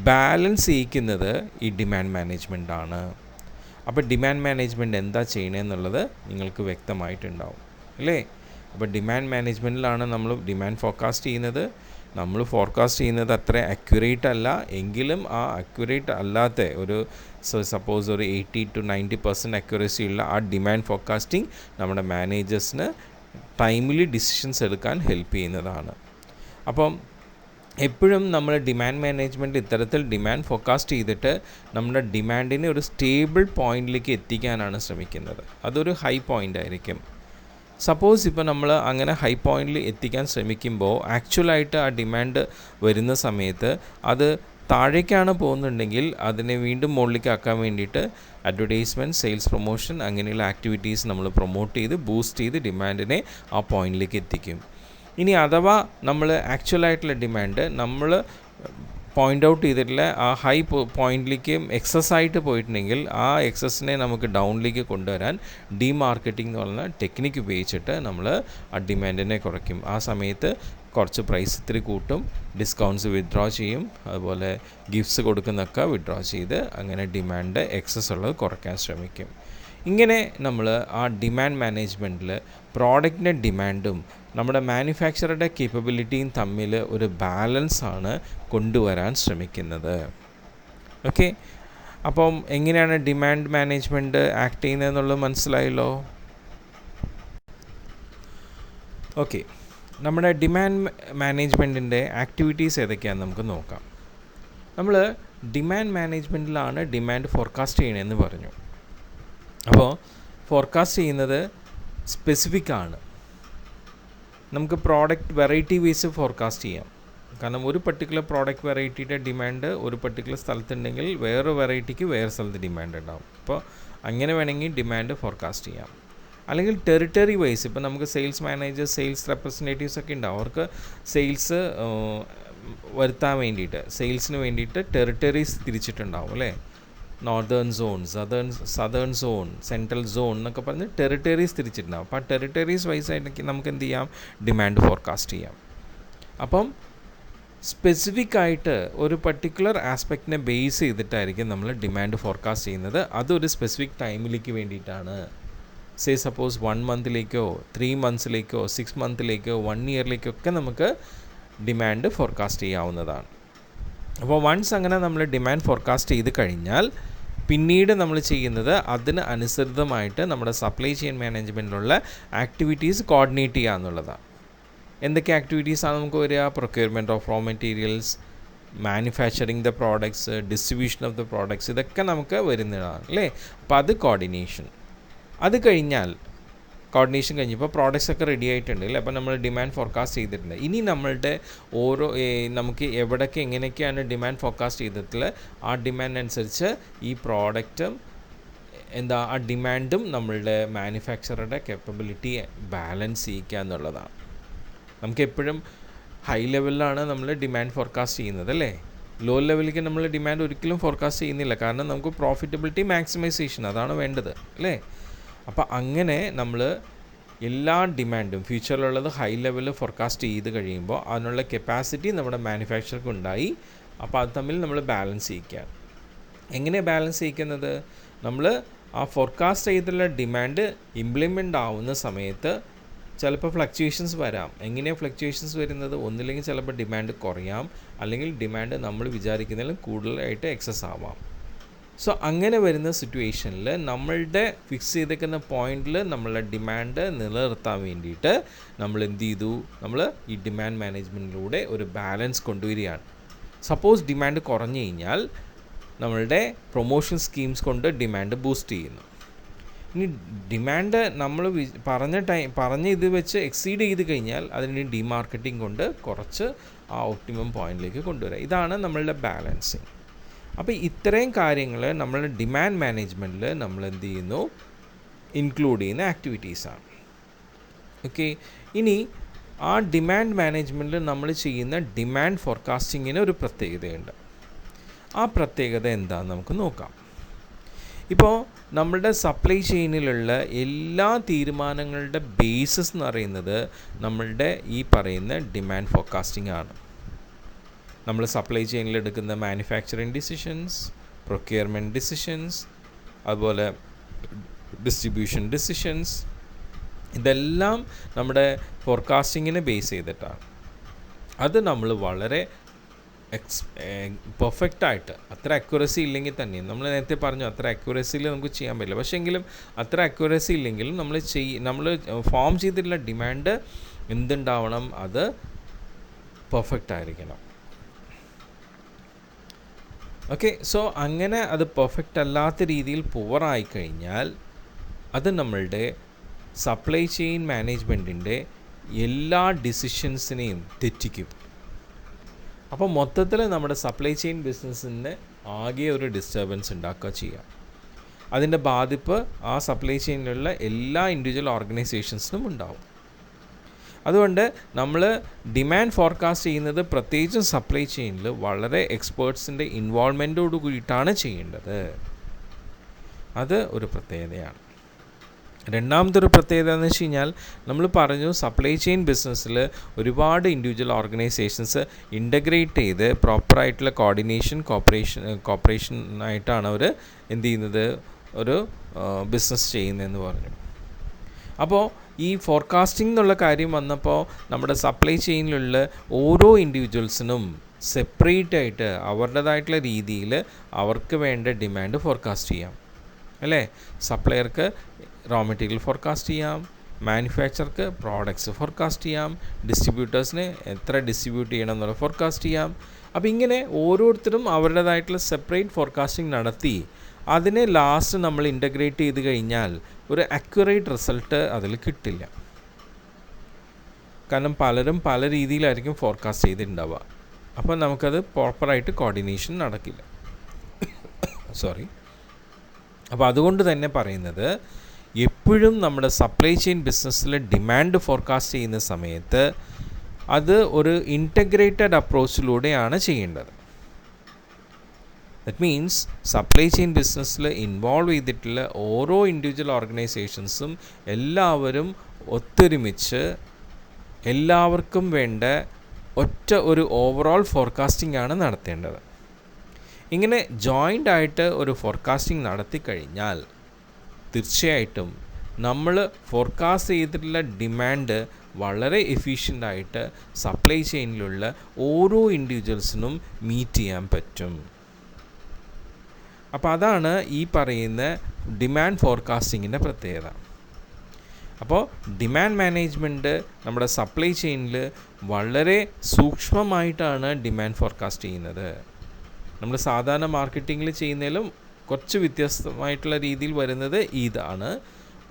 ബാലൻസ് ചെയ്യിക്കുന്നത് ഈ ഡിമാൻഡ് മാനേജ്മെൻ്റ് ആണ്. അപ്പോൾ ഡിമാൻഡ് മാനേജ്മെൻറ്റ് എന്താ ചെയ്യണമെന്നുള്ളത് നിങ്ങൾക്ക് വ്യക്തമായിട്ടുണ്ടാവും, അല്ലേ? അപ്പോൾ ഡിമാൻഡ് മാനേജ്മെൻറ്റിലാണ് നമ്മൾ ഡിമാൻഡ് ഫോർകാസ്റ്റ് ചെയ്യുന്നത്. നമ്മൾ ഫോർകാസ്റ്റ് ചെയ്യുന്നത് അത്ര അക്യുറേറ്റ് അല്ല എങ്കിലും ആ അക്യുറേറ്റ് അല്ലാത്ത ഒരു സപ്പോസ് ഒരു 80 to 90% അക്യുറസി ഉള്ള ആ ഡിമാൻഡ് ഫോർകാസ്റ്റിംഗ് നമ്മുടെ മാനേജേഴ്സിന് ടൈമിലി ഡിസിഷൻസ് എടുക്കാൻ ഹെൽപ്പ് ചെയ്യുന്നതാണ്. അപ്പം എപ്പോഴും നമ്മൾ ഡിമാൻഡ് മാനേജ്മെൻറ്റ് ഇത്തരത്തിൽ ഡിമാൻഡ് ഫോർകാസ്റ്റ് ചെയ്തിട്ട് നമ്മുടെ ഡിമാൻഡിനെ ഒരു സ്റ്റേബിൾ പോയിൻറ്റിലേക്ക് എത്തിക്കാനാണ് ശ്രമിക്കുന്നത്. അതൊരു ഹൈ പോയിൻ്റ് ആയിരിക്കും. സപ്പോസ് ഇപ്പോൾ നമ്മൾ അങ്ങനെ ഹൈ പോയിൻറ്റിൽ എത്തിക്കാൻ ശ്രമിക്കുമ്പോൾ ആക്ച്വലായിട്ട് ആ ഡിമാൻഡ് വരുന്ന സമയത്ത് അത് താഴേക്കാണ് പോകുന്നുണ്ടെങ്കിൽ അതിനെ വീണ്ടും മുകളിലേക്ക് ആക്കാൻ വേണ്ടിയിട്ട് അഡ്വർടൈസ്മെൻറ്റ്, സെയിൽസ് പ്രൊമോഷൻ അങ്ങനെയുള്ള ആക്ടിവിറ്റീസ് നമ്മൾ പ്രൊമോട്ട് ചെയ്ത് ബൂസ്റ്റ് ചെയ്ത് ഡിമാൻഡിനെ ആ പോയിൻറ്റിലേക്ക് എത്തിക്കും. ഇനി അഥവാ നമ്മൾ ആക്ച്വലായിട്ടുള്ള ഡിമാൻഡ് നമ്മൾ പോയിൻ്റ് ഔട്ട് ചെയ്തിട്ടുള്ള ആ ഹൈ പോയിൻറ്റിലേക്ക് എക്സസ് ആയിട്ട് പോയിട്ടുണ്ടെങ്കിൽ ആ എക്സസിനെ നമുക്ക് ഡൗണിലേക്ക് കൊണ്ടുവരാൻ ഡീമാർക്കറ്റിംഗ് എന്ന് പറയുന്ന ടെക്നിക്ക് ഉപയോഗിച്ചിട്ട് നമ്മൾ ആ ഡിമാൻഡിനെ കുറയ്ക്കും. ആ സമയത്ത് കുറച്ച് പ്രൈസ് ഇത്തിരി കൂട്ടും, ഡിസ്കൗണ്ട്സ് വിത്ഡ്രോ ചെയ്യും, അതുപോലെ ഗിഫ്റ്റ്സ് കൊടുക്കുന്നതൊക്കെ വിത്ഡ്രോ ചെയ്ത് അങ്ങനെ ഡിമാൻഡ് എക്സസ് ഉള്ളത് കുറയ്ക്കാൻ ശ്രമിക്കും. ഇങ്ങനെ നമ്മൾ ആ ഡിമാൻഡ് മാനേജ്മെൻറ്റിൽ പ്രോഡക്റ്റിൻ്റെ ഡിമാൻഡും നമ്മുടെ മാനുഫാക്ചറുടെ കേപ്പബിലിറ്റിയും തമ്മിൽ ഒരു ബാലൻസാണ് കൊണ്ടുവരാൻ ശ്രമിക്കുന്നത്. ഓക്കെ, അപ്പം എങ്ങനെയാണ് ഡിമാൻഡ് മാനേജ്മെൻറ്റ് ആക്ട് ചെയ്യുന്നതെന്നുള്ളത് മനസ്സിലായല്ലോ. ഓക്കെ, നമ്മുടെ ഡിമാൻഡ് മാനേജ്മെൻറ്റിൻ്റെ ആക്ടിവിറ്റീസ് ഏതൊക്കെയാണെന്ന് നമുക്ക് നോക്കാം. നമ്മൾ ഡിമാൻഡ് മാനേജ്മെൻറ്റിലാണ് ഡിമാൻഡ് ഫോർകാസ്റ്റ് ചെയ്യണമെന്ന് പറഞ്ഞു. അപ്പോൾ ഫോർകാസ്റ്റ് ചെയ്യുന്നത് സ്പെസിഫിക് ആണ്. നമുക്ക് പ്രോഡക്റ്റ് വെറൈറ്റി വൈസ് ഫോർകാസ്റ്റ് ചെയ്യാം. കാരണം ഒരു പർട്ടിക്കുലർ പ്രോഡക്റ്റ് വെറൈറ്റിയുടെ ഡിമാൻഡ് ഒരു പർട്ടിക്കുലർ സ്ഥലത്തുണ്ടെങ്കിൽ വേറെ വെറൈറ്റിക്ക് വേറെ സ്ഥലത്ത് ഡിമാൻഡ് ഉണ്ടാവും. അപ്പോൾ അങ്ങനെ വേണമെങ്കിൽ ഡിമാൻഡ് ഫോർകാസ്റ്റ് ചെയ്യാം. അല്ലെങ്കിൽ ടെറിട്ടറി വൈസ് ഇപ്പോൾ നമുക്ക് സെയിൽസ് മാനേജേഴ്സ്, സെയിൽസ് റെപ്രസെൻറ്റേറ്റീവ്സ് ഒക്കെ ഉണ്ടാവും. അവർക്ക് സെയിൽസ് വരുത്താൻ വേണ്ടിയിട്ട്, സെയിൽസിന് വേണ്ടിയിട്ട് ടെറിട്ടറീസ് തിരിച്ചിട്ടുണ്ടാവും അല്ലേ. Northern zone, southern zone, central zone എന്നൊക്കെ പറഞ്ഞ് ടെറിട്ടറീസ് തിരിച്ചിട്ടുണ്ടാവും. അപ്പോൾ ആ ടെറിട്ടറീസ് വൈസ് ആയിട്ട് നമുക്ക് എന്ത് ചെയ്യാം, ഡിമാൻഡ് ഫോർകാസ്റ്റ് ചെയ്യാം. അപ്പം സ്പെസിഫിക് ആയിട്ട് ഒരു പർട്ടിക്കുലർ ആസ്പെക്റ്റിനെ ബേസ് ചെയ്തിട്ടായിരിക്കും നമ്മൾ ഡിമാൻഡ് ഫോർകാസ്റ്റ് ചെയ്യുന്നത്. അതൊരു സ്പെസിഫിക് ടൈമിലേക്ക് വേണ്ടിയിട്ടാണ്. സപ്പോസ് 1 മന്തിലേക്കോ 3 മന്ത്സിലേക്കോ 6 മന്തിലേക്കോ 1 ഇയറിലേക്കൊക്കെ നമുക്ക് ഡിമാൻഡ് ഫോർകാസ്റ്റ് ചെയ്യാവുന്നതാണ്. അപ്പോൾ വൺസ് അങ്ങനെ നമ്മൾ ഡിമാൻഡ് ഫോർകാസ്റ്റ് ചെയ്ത് കഴിഞ്ഞാൽ പിന്നീട് നമ്മൾ ചെയ്യുന്നത് അതിന് അനുസൃതമായിട്ട് നമ്മുടെ സപ്ലൈ ചെയിൻ മാനേജ്മെൻറ്റിലുള്ള ആക്ടിവിറ്റീസ് കോർഡിനേറ്റ് ചെയ്യുക എന്നുള്ളതാണ്. എന്തൊക്കെ ആക്ടിവിറ്റീസാണ് നമുക്ക് വരിക? Procurement of raw materials, manufacturing the products, distribution of the products, ഇതൊക്കെ നമുക്ക് വരുന്നതാണ് അല്ലേ. അപ്പോൾ അത് കോർഡിനേഷൻ. അത് കഴിഞ്ഞാൽ കോർഡിനേഷൻ കഴിഞ്ഞപ്പോൾ പ്രോഡക്റ്റ്സ് ഒക്കെ റെഡി ആയിട്ടുണ്ട് അല്ലേ. അപ്പോൾ നമ്മൾ ഡിമാൻഡ് ഫോർകാസ്റ്റ് ചെയ്തിട്ടുണ്ട്. ഇനി നമ്മളുടെ ഓരോ നമുക്ക് എവിടെയൊക്കെ എങ്ങനെയൊക്കെയാണ് ഡിമാൻഡ് ഫോർകാസ്റ്റ് ചെയ്തിട്ടുള്ളത് ആ ഡിമാൻഡ് അനുസരിച്ച് ഈ പ്രോഡക്റ്റും ആ ഡിമാൻഡും നമ്മളുടെ മാനുഫാക്ചറുടെ കേപ്പബിലിറ്റി ബാലൻസ് ചെയ്യിക്കുക എന്നുള്ളതാണ്. നമുക്കെപ്പോഴും ഹൈ ലെവലിലാണ് നമ്മൾ ഡിമാൻഡ് ഫോർകാസ്റ്റ് ചെയ്യുന്നത് അല്ലേ. ലോ ലെവലിലേക്ക് നമ്മൾ ഡിമാൻഡ് ഒരിക്കലും ഫോർകാസ്റ്റ് ചെയ്യുന്നില്ല. കാരണം നമുക്ക് പ്രോഫിറ്റബിലിറ്റി മാക്സിമൈസേഷൻ അതാണ് വേണ്ടത് അല്ലേ. അപ്പോൾ അങ്ങനെ നമ്മൾ എല്ലാ ഡിമാൻഡും ഫ്യൂച്ചറിലുള്ളത് ഹൈ ലെവലിൽ ഫോർകാസ്റ്റ് ചെയ്ത് കഴിയുമ്പോൾ അതിനുള്ള കപ്പാസിറ്റി നമ്മുടെ മാനുഫാക്ചർക്ക് ഉണ്ടായി. അപ്പോൾ അത് തമ്മിൽ നമ്മൾ ബാലൻസ് ചെയ്യിക്കുകയാണ്. എങ്ങനെ ബാലൻസ് ചെയ്യിക്കുന്നത്? നമ്മൾ ആ ഫോർകാസ്റ്റ് ചെയ്തുള്ള ഡിമാൻഡ് ഇംപ്ലിമെൻ്റ് ആവുന്ന സമയത്ത് ചിലപ്പോൾ ഫ്ലക്ച്വേഷൻസ് വരാം. എങ്ങനെയാണ് ഫ്ലക്ച്വേഷൻസ് വരുന്നത്? ഒന്നില്ലെങ്കിൽ ചിലപ്പോൾ ഡിമാൻഡ് കുറയാം, അല്ലെങ്കിൽ ഡിമാൻഡ് നമ്മൾ വിചാരിക്കുന്നതിലും കൂടുതലായിട്ട് എക്സസ് ആവാം. സോ അങ്ങനെ വരുന്ന സിറ്റുവേഷനിൽ നമ്മളുടെ ഫിക്സ് ചെയ്തേക്കുന്ന പോയിന്റിൽ നമ്മളുടെ ഡിമാൻഡ് നിലനിർത്താൻ വേണ്ടിയിട്ട് നമ്മൾ എന്ത് ചെയ്തു? നമ്മൾ ഈ ഡിമാൻഡ് മാനേജ്മെൻറ്റിലൂടെ ഒരു ബാലൻസ് കൊണ്ടുവരികയാണ്. സപ്പോസ് ഡിമാൻഡ് കുറഞ്ഞു കഴിഞ്ഞാൽ നമ്മളുടെ പ്രൊമോഷൻ സ്കീംസ് കൊണ്ട് ഡിമാൻഡ് ബൂസ്റ്റ് ചെയ്യുന്നു. ഇനി ഡിമാൻഡ് നമ്മൾ പറഞ്ഞ ഇത് വെച്ച് എക്സീഡ് ചെയ്ത് കഴിഞ്ഞാൽ അതിന് ഡിമാർക്കറ്റിംഗ് കൊണ്ട് കുറച്ച് ആ ഒപ്റ്റിമം പോയിന്റിലേക്ക് കൊണ്ടുവരാം. ഇതാണ് നമ്മളുടെ ബാലൻസിങ്. അപ്പോൾ ഇത്രയും കാര്യങ്ങൾ നമ്മളുടെ ഡിമാൻഡ് മാനേജ്മെൻറ്റിൽ നമ്മൾ എന്ത് ചെയ്യുന്നു? ഇൻക്ലൂഡ് ചെയ്യുന്ന ആക്ടിവിറ്റീസാണ്. ഓക്കെ, ഇനി ആ ഡിമാൻഡ് മാനേജ്മെൻറ്റിൽ നമ്മൾ ചെയ്യുന്ന ഡിമാൻഡ് ഫോർകാസ്റ്റിങ്ങിന് ഒരു പ്രത്യേകതയുണ്ട്. ആ പ്രത്യേകത എന്താണെന്ന് നമുക്ക് നോക്കാം. ഇപ്പോൾ നമ്മളുടെ സപ്ലൈ ചെയിനിലുള്ള എല്ലാ തീരുമാനങ്ങളുടെ ബേസിസ് എന്ന് പറയുന്നത് നമ്മളുടെ ഈ പറയുന്ന ഡിമാൻഡ് ഫോർകാസ്റ്റിംഗ് ആണ്. നമ്മൾ സപ്ലൈ ചെയിനിൽ എടുക്കുന്ന മാനുഫാക്ചറിങ് ഡിസിഷൻസ്, പ്രൊക്യൂർമെൻറ്റ് ഡിസിഷൻസ്, അതുപോലെ ഡിസ്ട്രിബ്യൂഷൻ ഡിസിഷൻസ്, ഇതെല്ലാം നമ്മുടെ ഫോർകാസ്റ്റിങ്ങിനെ ബേസ് ചെയ്തിട്ടാണ്. അത് നമ്മൾ വളരെ പെർഫെക്റ്റായിട്ട്, അത്ര അക്യുറസി ഇല്ലെങ്കിൽ തന്നെയും, നമ്മൾ നേരത്തെ പറഞ്ഞു അത്ര അക്യുറസിയിൽ നമുക്ക് ചെയ്യാൻ പറ്റില്ല, പക്ഷേ എങ്കിലും അത്ര അക്യുറസി ഇല്ലെങ്കിലും നമ്മൾ ഫോം ചെയ്തിട്ടുള്ള ഡിമാൻഡ് എന്തുണ്ടാവണം, അത് പെർഫെക്റ്റ് ആയിരിക്കണം. ഓക്കെ, സോ അങ്ങനെ അത് പെർഫെക്റ്റ് അല്ലാത്ത രീതിയിൽ പുവറായി കഴിഞ്ഞാൽ അത് നമ്മളുടെ സപ്ലൈ ചെയിൻ മാനേജ്മെൻറ്റിൻ്റെ എല്ലാ ഡിസിഷൻസിനെയും തെറ്റിക്കും. അപ്പോൾ മൊത്തത്തിൽ നമ്മുടെ സപ്ലൈ ചെയിൻ ബിസിനസ്സിന് ആകെ ഒരു ഡിസ്റ്റർബൻസ് ഉണ്ടാക്കുക ചെയ്യാം. അതിൻ്റെ ബാധിപ്പ് ആ സപ്ലൈ ചെയിനിലുള്ള എല്ലാ ഇൻഡിവിജ്വൽ ഓർഗനൈസേഷൻസിനും ഉണ്ടാവും. അതുകൊണ്ട് നമ്മൾ ഡിമാൻഡ് ഫോർകാസ്റ്റ് ചെയ്യുന്നത് പ്രത്യേകിച്ചും സപ്ലൈ ചെയിനിൽ വളരെ എക്സ്പേർട്സിൻ്റെ ഇൻവോൾവ്മെൻറ്റോട് കൂടിയിട്ടാണ് ചെയ്യേണ്ടത്. അത് ഒരു പ്രത്യേകതയാണ്. രണ്ടാമത്തെ ഒരു പ്രത്യേകത എന്ന് വെച്ച് കഴിഞ്ഞാൽ, നമ്മൾ പറഞ്ഞു സപ്ലൈ ചെയിൻ ബിസിനസ്സിൽ ഒരുപാട് ഇൻഡിവിജ്വൽ ഓർഗനൈസേഷൻസ് ഇൻ്റഗ്രേറ്റ് ചെയ്ത് പ്രോപ്പറായിട്ടുള്ള കോപ്പറേഷനായിട്ടാണ് അവർ എന്ത് ചെയ്യുന്നത്, ഒരു ബിസിനസ് ചെയ്യുന്നതെന്ന് പറഞ്ഞു. അപ്പോൾ ഈ ഫോർകാസ്റ്റിംഗ് എന്നുള്ള കാര്യം വന്നപ്പോൾ നമ്മുടെ സപ്ലൈ ചെയിനിലുള്ള ഓരോ ഇൻഡിവിജ്വൽസിനും സെപ്പറേറ്റ് ആയിട്ട് അവരുടേതായിട്ടുള്ള രീതിയിൽ അവർക്ക് വേണ്ട ഡിമാൻഡ് ഫോർകാസ്റ്റ് ചെയ്യാം, അല്ലേ? സപ്ലയർക്ക് റോ മെറ്റീരിയൽ ഫോർകാസ്റ്റ് ചെയ്യാം, മാനുഫാക്ചർക്ക് പ്രോഡക്ട്സ് ഫോർകാസ്റ്റ് ചെയ്യാം, ഡിസ്ട്രിബ്യൂട്ടേഴ്സിന് എത്ര ഡിസ്ട്രിബ്യൂട്ട് ചെയ്യണം എന്നുള്ള ഫോർകാസ്റ്റ് ചെയ്യാം. അപ്പോൾ ഇങ്ങനെ ഓരോരുത്തരും അവരുടേതായിട്ടുള്ള സെപ്പറേറ്റ് ഫോർകാസ്റ്റിംഗ് നടത്തി അതിനെ ലാസ്റ്റ് നമ്മൾ ഇൻ്റഗ്രേറ്റ് ചെയ്ത് കഴിഞ്ഞാൽ ഒരു അക്യുറേറ്റ് റിസൾട്ട് അതിൽ കിട്ടില്ല. കാരണം പലരും പല രീതിയിലായിരിക്കും ഫോർകാസ്റ്റ് ചെയ്തിട്ടുണ്ടാവുക. അപ്പോൾ നമുക്കത് പ്രോപ്പറായിട്ട് കോർഡിനേഷൻ നടക്കില്ല. അപ്പോൾ അതുകൊണ്ട് തന്നെ പറയുന്നത്, എപ്പോഴും നമ്മുടെ സപ്ലൈ ചെയിൻ ബിസിനസ്സിൽ ഡിമാൻഡ് ഫോർകാസ്റ്റ് ചെയ്യുന്ന സമയത്ത് അത് ഒരു ഇൻറ്റഗ്രേറ്റഡ് അപ്രോച്ചിലൂടെയാണ് ചെയ്യേണ്ടത്. ദറ്റ് മീൻസ് സപ്ലൈ ചെയിൻ ബിസിനസ്സിൽ ഇൻവോൾവ് ചെയ്തിട്ടുള്ള ഓരോ ഇൻഡിവിജ്വൽ ഓർഗനൈസേഷൻസും എല്ലാവരും ഒത്തൊരുമിച്ച് എല്ലാവർക്കും വേണ്ട ഒറ്റ ഒരു ഓവറോൾ ഫോർകാസ്റ്റിംഗ് ആണ് നടത്തേണ്ടത്. ഇങ്ങനെ ജോയിൻ്റ് ആയിട്ട് ഒരു ഫോർകാസ്റ്റിംഗ് നടത്തി കഴിഞ്ഞാൽ തീർച്ചയായിട്ടും നമ്മൾ ഫോർകാസ്റ്റ് ചെയ്തിട്ടുള്ള ഡിമാൻഡ് വളരെ എഫിഷ്യൻ്റായിട്ട് സപ്ലൈ ചെയിനിലുള്ള ഓരോ ഇൻഡിവിജ്വൽസിനും മീറ്റ് ചെയ്യാൻ പറ്റും. അപ്പോൾ അതാണ് ഈ പറയുന്ന ഡിമാൻഡ് ഫോർകാസ്റ്റിങ്ങിൻ്റെ പ്രത്യേകത. അപ്പോൾ ഡിമാൻഡ് മാനേജ്മെൻറ്റ് നമ്മുടെ സപ്ലൈ ചെയിനിൽ വളരെ സൂക്ഷ്മമായിട്ടാണ് ഡിമാൻഡ് ഫോർകാസ്റ്റ് ചെയ്യുന്നത്. നമ്മൾ സാധാരണ മാർക്കറ്റിങ്ങിൽ ചെയ്യുന്നതിലും കുറച്ച് വ്യത്യസ്തമായിട്ടുള്ള രീതിയിൽ വരുന്നത് ഇതാണ്.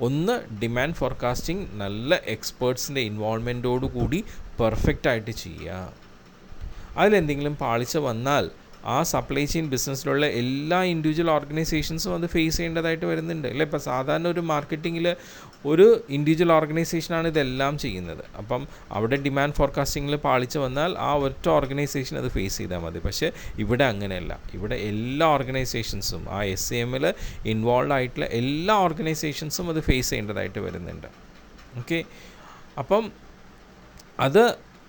ഒന്ന്, ഡിമാൻഡ് ഫോർകാസ്റ്റിംഗ് നല്ല എക്സ്പേർട്സിൻ്റെ ഇൻവോൾവ്മെൻറ്റോടു കൂടി പെർഫെക്റ്റായിട്ട് ചെയ്യുക. അതിലെന്തെങ്കിലും പാളിച്ച വന്നാൽ ആ സപ്ലൈ ചെയിൻ ബിസിനസ്സിലുള്ള എല്ലാ ഇൻഡിവിജ്വൽ ഓർഗനൈസേഷൻസും അത് ഫേസ് ചെയ്യേണ്ടതായിട്ട് വരുന്നുണ്ട്, അല്ലേ? ഇപ്പോൾ സാധാരണ ഒരു മാർക്കറ്റിങ്ങിൽ ഒരു ഇൻഡിവിജ്വൽ ഓർഗനൈസേഷനാണ് ഇതെല്ലാം ചെയ്യുന്നത്. അപ്പം അവിടെ ഡിമാൻഡ് ഫോർകാസ്റ്റിങ്ങിൽ പാളിച്ച വന്നാൽ ആ ഒറ്റ ഓർഗനൈസേഷൻ അത് ഫേസ് ചെയ്താൽ മതി. പക്ഷേ ഇവിടെ അങ്ങനെയല്ല. ഇവിടെ എല്ലാ ഓർഗനൈസേഷൻസും, ആ SCMൽ ഇൻവോൾവ് ആയിട്ടുള്ള എല്ലാ ഓർഗനൈസേഷൻസും അത് ഫേസ് ചെയ്യേണ്ടതായിട്ട് വരുന്നുണ്ട്. ഓക്കെ, അപ്പം അത്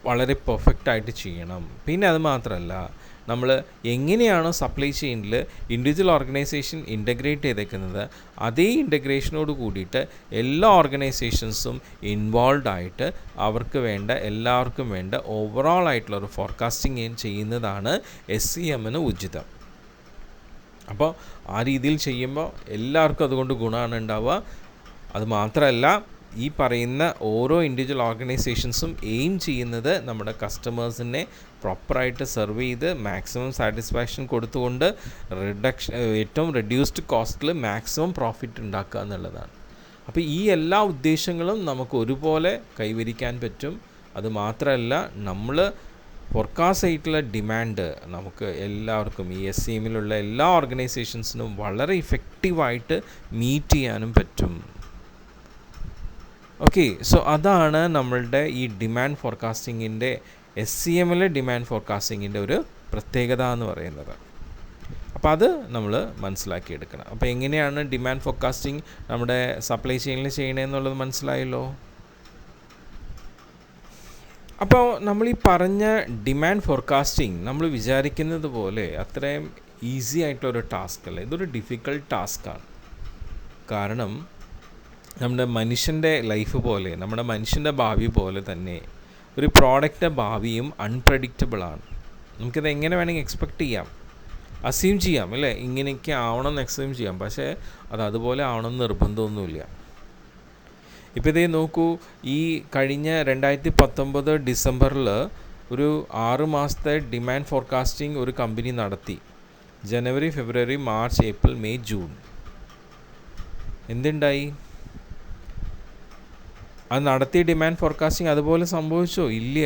വളരെ പെർഫെക്റ്റായിട്ട് ചെയ്യണം. പിന്നെ അത് മാത്രമല്ല, നമ്മൾ എങ്ങനെയാണോ സപ്ലൈ ചെയിനിൽ ഇൻഡിവിജ്വൽ ഓർഗനൈസേഷൻ ഇൻ്റഗ്രേറ്റ് ചെയ്തേക്കുന്നത്, അതേ ഇൻ്റഗ്രേഷനോട് കൂടിയിട്ട് എല്ലാ ഓർഗനൈസേഷൻസും ഇൻവോൾവ് ആയിട്ട് അവർക്ക് വേണ്ട എല്ലാവർക്കും വേണ്ട ഓവറോൾ ആയിട്ടുള്ളൊരു ഫോർകാസ്റ്റിംഗ് ചെയ്യുന്നതാണ് SCMന് ഉചിതം. അപ്പോൾ ആ രീതിയിൽ ചെയ്യുമ്പോൾ എല്ലാവർക്കും അതുകൊണ്ട് ഗുണമാണ് ഉണ്ടാവുക. അതുമാത്രമല്ല, ഈ പറയുന്ന ഓരോ ഇൻഡിവിജ്വൽ ഓർഗനൈസേഷൻസും എയിം ചെയ്യുന്നത് നമ്മുടെ കസ്റ്റമേഴ്സിനെ പ്രോപ്പറായിട്ട് സെർവ് ചെയ്ത് മാക്സിമം സാറ്റിസ്ഫാക്ഷൻ കൊടുത്തുകൊണ്ട് ഏറ്റവും റെഡ്യൂസ്ഡ് കോസ്റ്റിൽ മാക്സിമം പ്രോഫിറ്റ് ഉണ്ടാക്കുക എന്നുള്ളതാണ്. അപ്പോൾ ഈ എല്ലാ ഉദ്ദേശങ്ങളും നമുക്ക് ഒരുപോലെ കൈവരിക്കാൻ പറ്റും. അതുമാത്രമല്ല, നമ്മൾ ഫോർകാസ്റ്റ് ആയിട്ടുള്ള ഡിമാൻഡ് നമുക്ക് എല്ലാവർക്കും ഈ SCMലുള്ള എല്ലാ ഓർഗനൈസേഷൻസിനും വളരെ ഇഫക്റ്റീവായിട്ട് മീറ്റ് ചെയ്യാനും പറ്റും. ഓക്കെ, സോ അതാണ് നമ്മളുടെ ഈ ഡിമാൻഡ് ഫോർകാസ്റ്റിങ്ങിൻ്റെ SCMലെ ഡിമാൻഡ് ഫോർകാസ്റ്റിങ്ങിൻ്റെ ഒരു പ്രത്യേകത എന്ന് പറയുന്നത്. അപ്പോൾ അത് നമ്മൾ മനസ്സിലാക്കിയെടുക്കണം. അപ്പോൾ എങ്ങനെയാണ് ഡിമാൻഡ് ഫോർകാസ്റ്റിംഗ് നമ്മുടെ സപ്ലൈ ചെയിനിൽ ചെയ്യണമെന്നുള്ളത് മനസ്സിലായല്ലോ. അപ്പോൾ നമ്മൾ ഈ പറഞ്ഞ ഡിമാൻഡ് ഫോർകാസ്റ്റിംഗ് നമ്മൾ വിചാരിക്കുന്നത് പോലെ അത്രയും ഈസി ആയിട്ടുള്ളൊരു ടാസ്ക് അല്ല. ഇതൊരു ഡിഫിക്കൽട്ട് ടാസ്ക്കാണ്. കാരണം നമ്മുടെ മനുഷ്യൻ്റെ ലൈഫ് പോലെ, നമ്മുടെ മനുഷ്യൻ്റെ ഭാവി പോലെ തന്നെ ഒരു പ്രോഡക്റ്റിൻ്റെ ഭാവിയും അൺപ്രഡിക്റ്റബിളാണ്. നമുക്കിത് എങ്ങനെ വേണമെങ്കിൽ എക്സ്പെക്റ്റ് ചെയ്യാം, അസ്യൂം ചെയ്യാം അല്ലേ, ഇങ്ങനെയൊക്കെ ആവണമെന്ന് അസ്യൂം ചെയ്യാം. പക്ഷേ അത് അതുപോലെ ആവണമെന്ന് നിർബന്ധമൊന്നുമില്ല. ഇപ്പോൾ ഇതേ നോക്കൂ, ഈ കഴിഞ്ഞ 2019 ഡിസംബറിൽ ഒരു 6 മാസത്തെ ഡിമാൻഡ് ഫോർകാസ്റ്റിംഗ് ഒരു കമ്പനി നടത്തി. ജനുവരി, ഫെബ്രുവരി, മാർച്ച്, ഏപ്രിൽ, മെയ്, ജൂൺ. എന്തുണ്ടായി? അത് നടത്തിയ ഡിമാൻഡ് ഫോർകാസ്റ്റിംഗ് അതുപോലെ സംഭവിച്ചോ? ഇല്ല.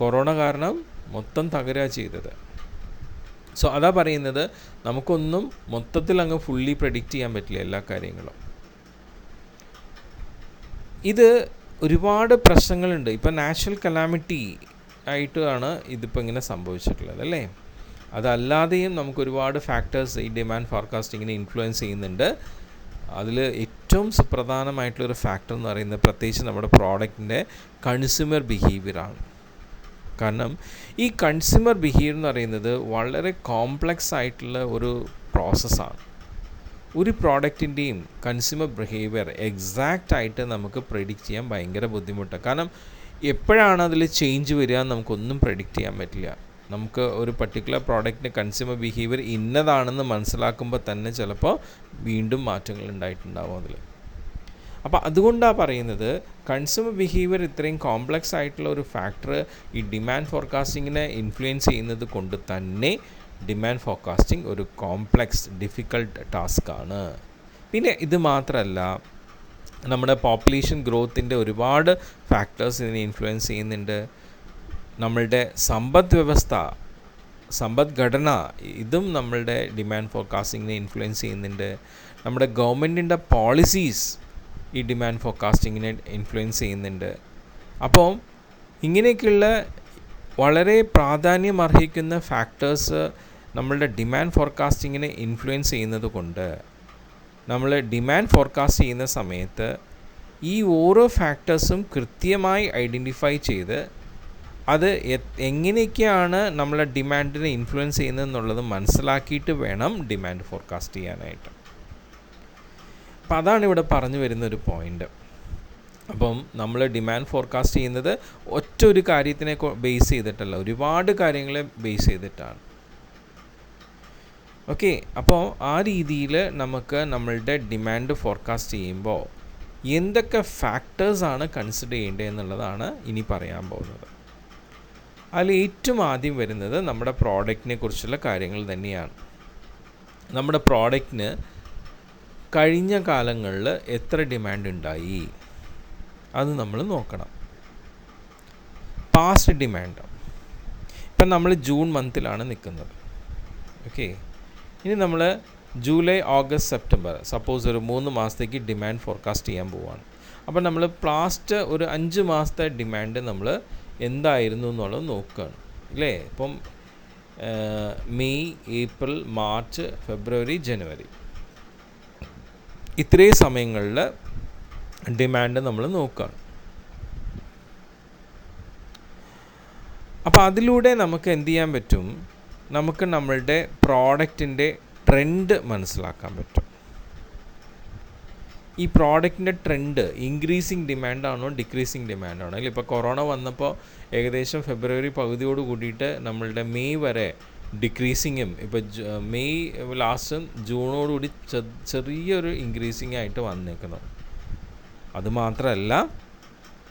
കൊറോണ കാരണം മൊത്തം തകരുക ചെയ്തത്. സോ അതാ പറയുന്നത്, നമുക്കൊന്നും മൊത്തത്തിൽ അങ്ങ് ഫുള്ളി പ്രെഡിക്റ്റ് ചെയ്യാൻ പറ്റില്ല എല്ലാ കാര്യങ്ങളും. ഇത് ഒരുപാട് പ്രശ്നങ്ങളുണ്ട്. ഇപ്പം നാച്ചുറൽ കലാമിറ്റി ആയിട്ടാണ് ഇതിപ്പോൾ ഇങ്ങനെ സംഭവിച്ചിട്ടുള്ളത് അല്ലേ. അതല്ലാതെയും നമുക്ക് ഒരുപാട് ഫാക്ടേഴ്സ് ഈ ഡിമാൻഡ് ഫോർകാസ്റ്റിങ്ങിനെ ഇൻഫ്ലുവൻസ് ചെയ്യുന്നുണ്ട്. അതിൽ ഏറ്റവും സുപ്രധാനമായിട്ടുള്ളൊരു ഫാക്ടർ എന്ന് പറയുന്നത് പ്രത്യേകിച്ച് നമ്മുടെ പ്രോഡക്റ്റിൻ്റെ കൺസ്യൂമർ ബിഹേവിയറാണ്. കാരണം ഈ കൺസ്യൂമർ ബിഹേവിയർ എന്ന് പറയുന്നത് വളരെ കോംപ്ലക്സ് ആയിട്ടുള്ള ഒരു പ്രോസസ്സാണ്. ഒരു പ്രോഡക്റ്റിൻ്റെയും കൺസ്യൂമർ ബിഹേവിയർ എക്സാക്റ്റായിട്ട് നമുക്ക് പ്രെഡിക്റ്റ് ചെയ്യാൻ ഭയങ്കര ബുദ്ധിമുട്ടാണ്. കാരണം എപ്പോഴാണ് അതിൽ ചേഞ്ച് വരിക എന്ന് നമുക്കൊന്നും പ്രെഡിക്റ്റ് ചെയ്യാൻ പറ്റില്ല. നമുക്ക് ഒരു പർട്ടിക്കുലർ പ്രോഡക്റ്റിൻ്റെ കൺസ്യൂമർ ബിഹേവിയർ ഇന്നതാണെന്ന് മനസ്സിലാക്കുമ്പോൾ തന്നെ ചിലപ്പോൾ വീണ്ടും മാറ്റങ്ങൾ ഉണ്ടായിട്ടുണ്ടാവും അതിൽ. അപ്പോൾ അതുകൊണ്ടാണ് പറയുന്നത്, കൺസ്യൂമർ ബിഹേവിയർ ഇത്രയും കോംപ്ലക്സ് ആയിട്ടുള്ള ഒരു ഫാക്ടർ ഈ ഡിമാൻഡ് ഫോർകാസ്റ്റിങ്ങിനെ ഇൻഫ്ലുവൻസ് ചെയ്യുന്നത് കൊണ്ട് തന്നെ ഡിമാൻഡ് ഫോർകാസ്റ്റിംഗ് ഒരു കോംപ്ലക്സ് ഡിഫിക്കൾട്ട് ടാസ്ക്കാണ്. പിന്നെ ഇത് മാത്രമല്ല, നമ്മുടെ പോപ്പുലേഷൻ ഗ്രോത്തിൻ്റെ ഒരുപാട് ഫാക്ടേഴ്സ് ഇതിനെ ഇൻഫ്ലുവൻസ് ചെയ്യുന്നുണ്ട്. നമ്മളുടെ സമ്പദ്ഘടന ഇതും നമ്മളുടെ ഡിമാൻഡ് ഫോർകാസ്റ്റിങ്ങിനെ ഇൻഫ്ലുവൻസ് ചെയ്യുന്നുണ്ട്. നമ്മുടെ ഗവൺമെൻറ്റിൻ്റെ പോളിസീസ് ഈ ഡിമാൻഡ് ഫോർകാസ്റ്റിങ്ങിനെ ഇൻഫ്ലുവൻസ് ചെയ്യുന്നുണ്ട്. അപ്പോൾ ഇങ്ങനെയൊക്കെയുള്ള വളരെ പ്രാധാന്യം അർഹിക്കുന്ന ഫാക്ടേഴ്സ് നമ്മളുടെ ഡിമാൻഡ് ഫോർകാസ്റ്റിങ്ങിനെ ഇൻഫ്ലുവൻസ് ചെയ്യുന്നത് കൊണ്ട് നമ്മൾ ഡിമാൻഡ് ഫോർകാസ്റ്റ് ചെയ്യുന്ന സമയത്ത് ഈ ഓരോ ഫാക്ടേഴ്സും കൃത്യമായി ഐഡൻറ്റിഫൈ ചെയ്ത് അത് എങ്ങനെയൊക്കെയാണ് നമ്മളെ ഡിമാൻഡിനെ ഇൻഫ്ലുവൻസ് ചെയ്യുന്നതെന്നുള്ളത് മനസ്സിലാക്കിയിട്ട് വേണം ഡിമാൻഡ് ഫോർകാസ്റ്റ് ചെയ്യാനായിട്ട്. അപ്പം അതാണ് ഇവിടെ പറഞ്ഞു വരുന്നൊരു പോയിൻ്റ്. അപ്പം നമ്മൾ ഡിമാൻഡ് ഫോർകാസ്റ്റ് ചെയ്യുന്നത് ഒറ്റ ഒരു കാര്യത്തിനെ ബേസ് ചെയ്തിട്ടല്ല, ഒരുപാട് കാര്യങ്ങളെ ബേസ് ചെയ്തിട്ടാണ്. ഓക്കെ, അപ്പോൾ ആ രീതിയിൽ നമുക്ക് നമ്മളുടെ ഡിമാൻഡ് ഫോർകാസ്റ്റ് ചെയ്യുമ്പോൾ എന്തൊക്കെ ഫാക്ടേഴ്സാണ് കൺസിഡർ ചെയ്യേണ്ടത് എന്നുള്ളതാണ് ഇനി പറയാൻ പോകുന്നത്. അതിൽ ഏറ്റവും ആദ്യം വരുന്നത് നമ്മുടെ പ്രോഡക്റ്റിനെ കുറിച്ചുള്ള കാര്യങ്ങൾ തന്നെയാണ്. നമ്മുടെ പ്രോഡക്റ്റിന് കഴിഞ്ഞ കാലങ്ങളിൽ എത്ര ഡിമാൻഡ് ഉണ്ടായി അത് നമ്മൾ നോക്കണം. പാസ്റ്റ് ഡിമാൻഡ്, ഇപ്പം നമ്മൾ ജൂൺ മന്തിലാണ് നിൽക്കുന്നത്. ഓക്കെ, ഇനി നമ്മൾ ജൂലൈ, ഓഗസ്റ്റ്, സെപ്റ്റംബർ സപ്പോസ് ഒരു 3 മാസത്തേക്ക് ഡിമാൻഡ് ഫോർകാസ്റ്റ് ചെയ്യാൻ പോവുകയാണ്. അപ്പോൾ നമ്മൾ ലാസ്റ്റ് ഒരു 5 മാസത്തെ ഡിമാൻഡ് നമ്മൾ എന്തായിരുന്നു എന്നുള്ളത് നോക്കുകയാണ് അല്ലേ. ഇപ്പം മെയ്, ഏപ്രിൽ, മാർച്ച്, ഫെബ്രുവരി, ജനുവരി ഇത്രയും സമയങ്ങളിൽ ഡിമാൻഡ് നമ്മൾ നോക്കുകയാണ്. അപ്പോൾ അതിലൂടെ നമുക്ക് എന്ത് ചെയ്യാൻ പറ്റും, നമുക്ക് നമ്മളുടെ പ്രോഡക്റ്റിൻ്റെ ട്രെൻഡ് മനസ്സിലാക്കാൻ പറ്റും. ഈ പ്രോഡക്റ്റിൻ്റെ ട്രെൻഡ് ഇൻക്രീസിങ് ഡിമാൻഡാണോ ഡിക്രീസിങ് ഡിമാൻഡാണോ? അല്ല, ഇപ്പോൾ കൊറോണ വന്നപ്പോൾ ഏകദേശം ഫെബ്രുവരി പകുതിയോട് കൂടിയിട്ട് നമ്മളുടെ മെയ് വരെ ഡിക്രീസിങ്ങും, ഇപ്പോൾ മെയ് ലാസ്റ്റും ജൂണോടുകൂടി ചെറിയൊരു ഇൻക്രീസിങ് ആയിട്ട് വന്നേക്കുന്നു. അതുമാത്രമല്ല,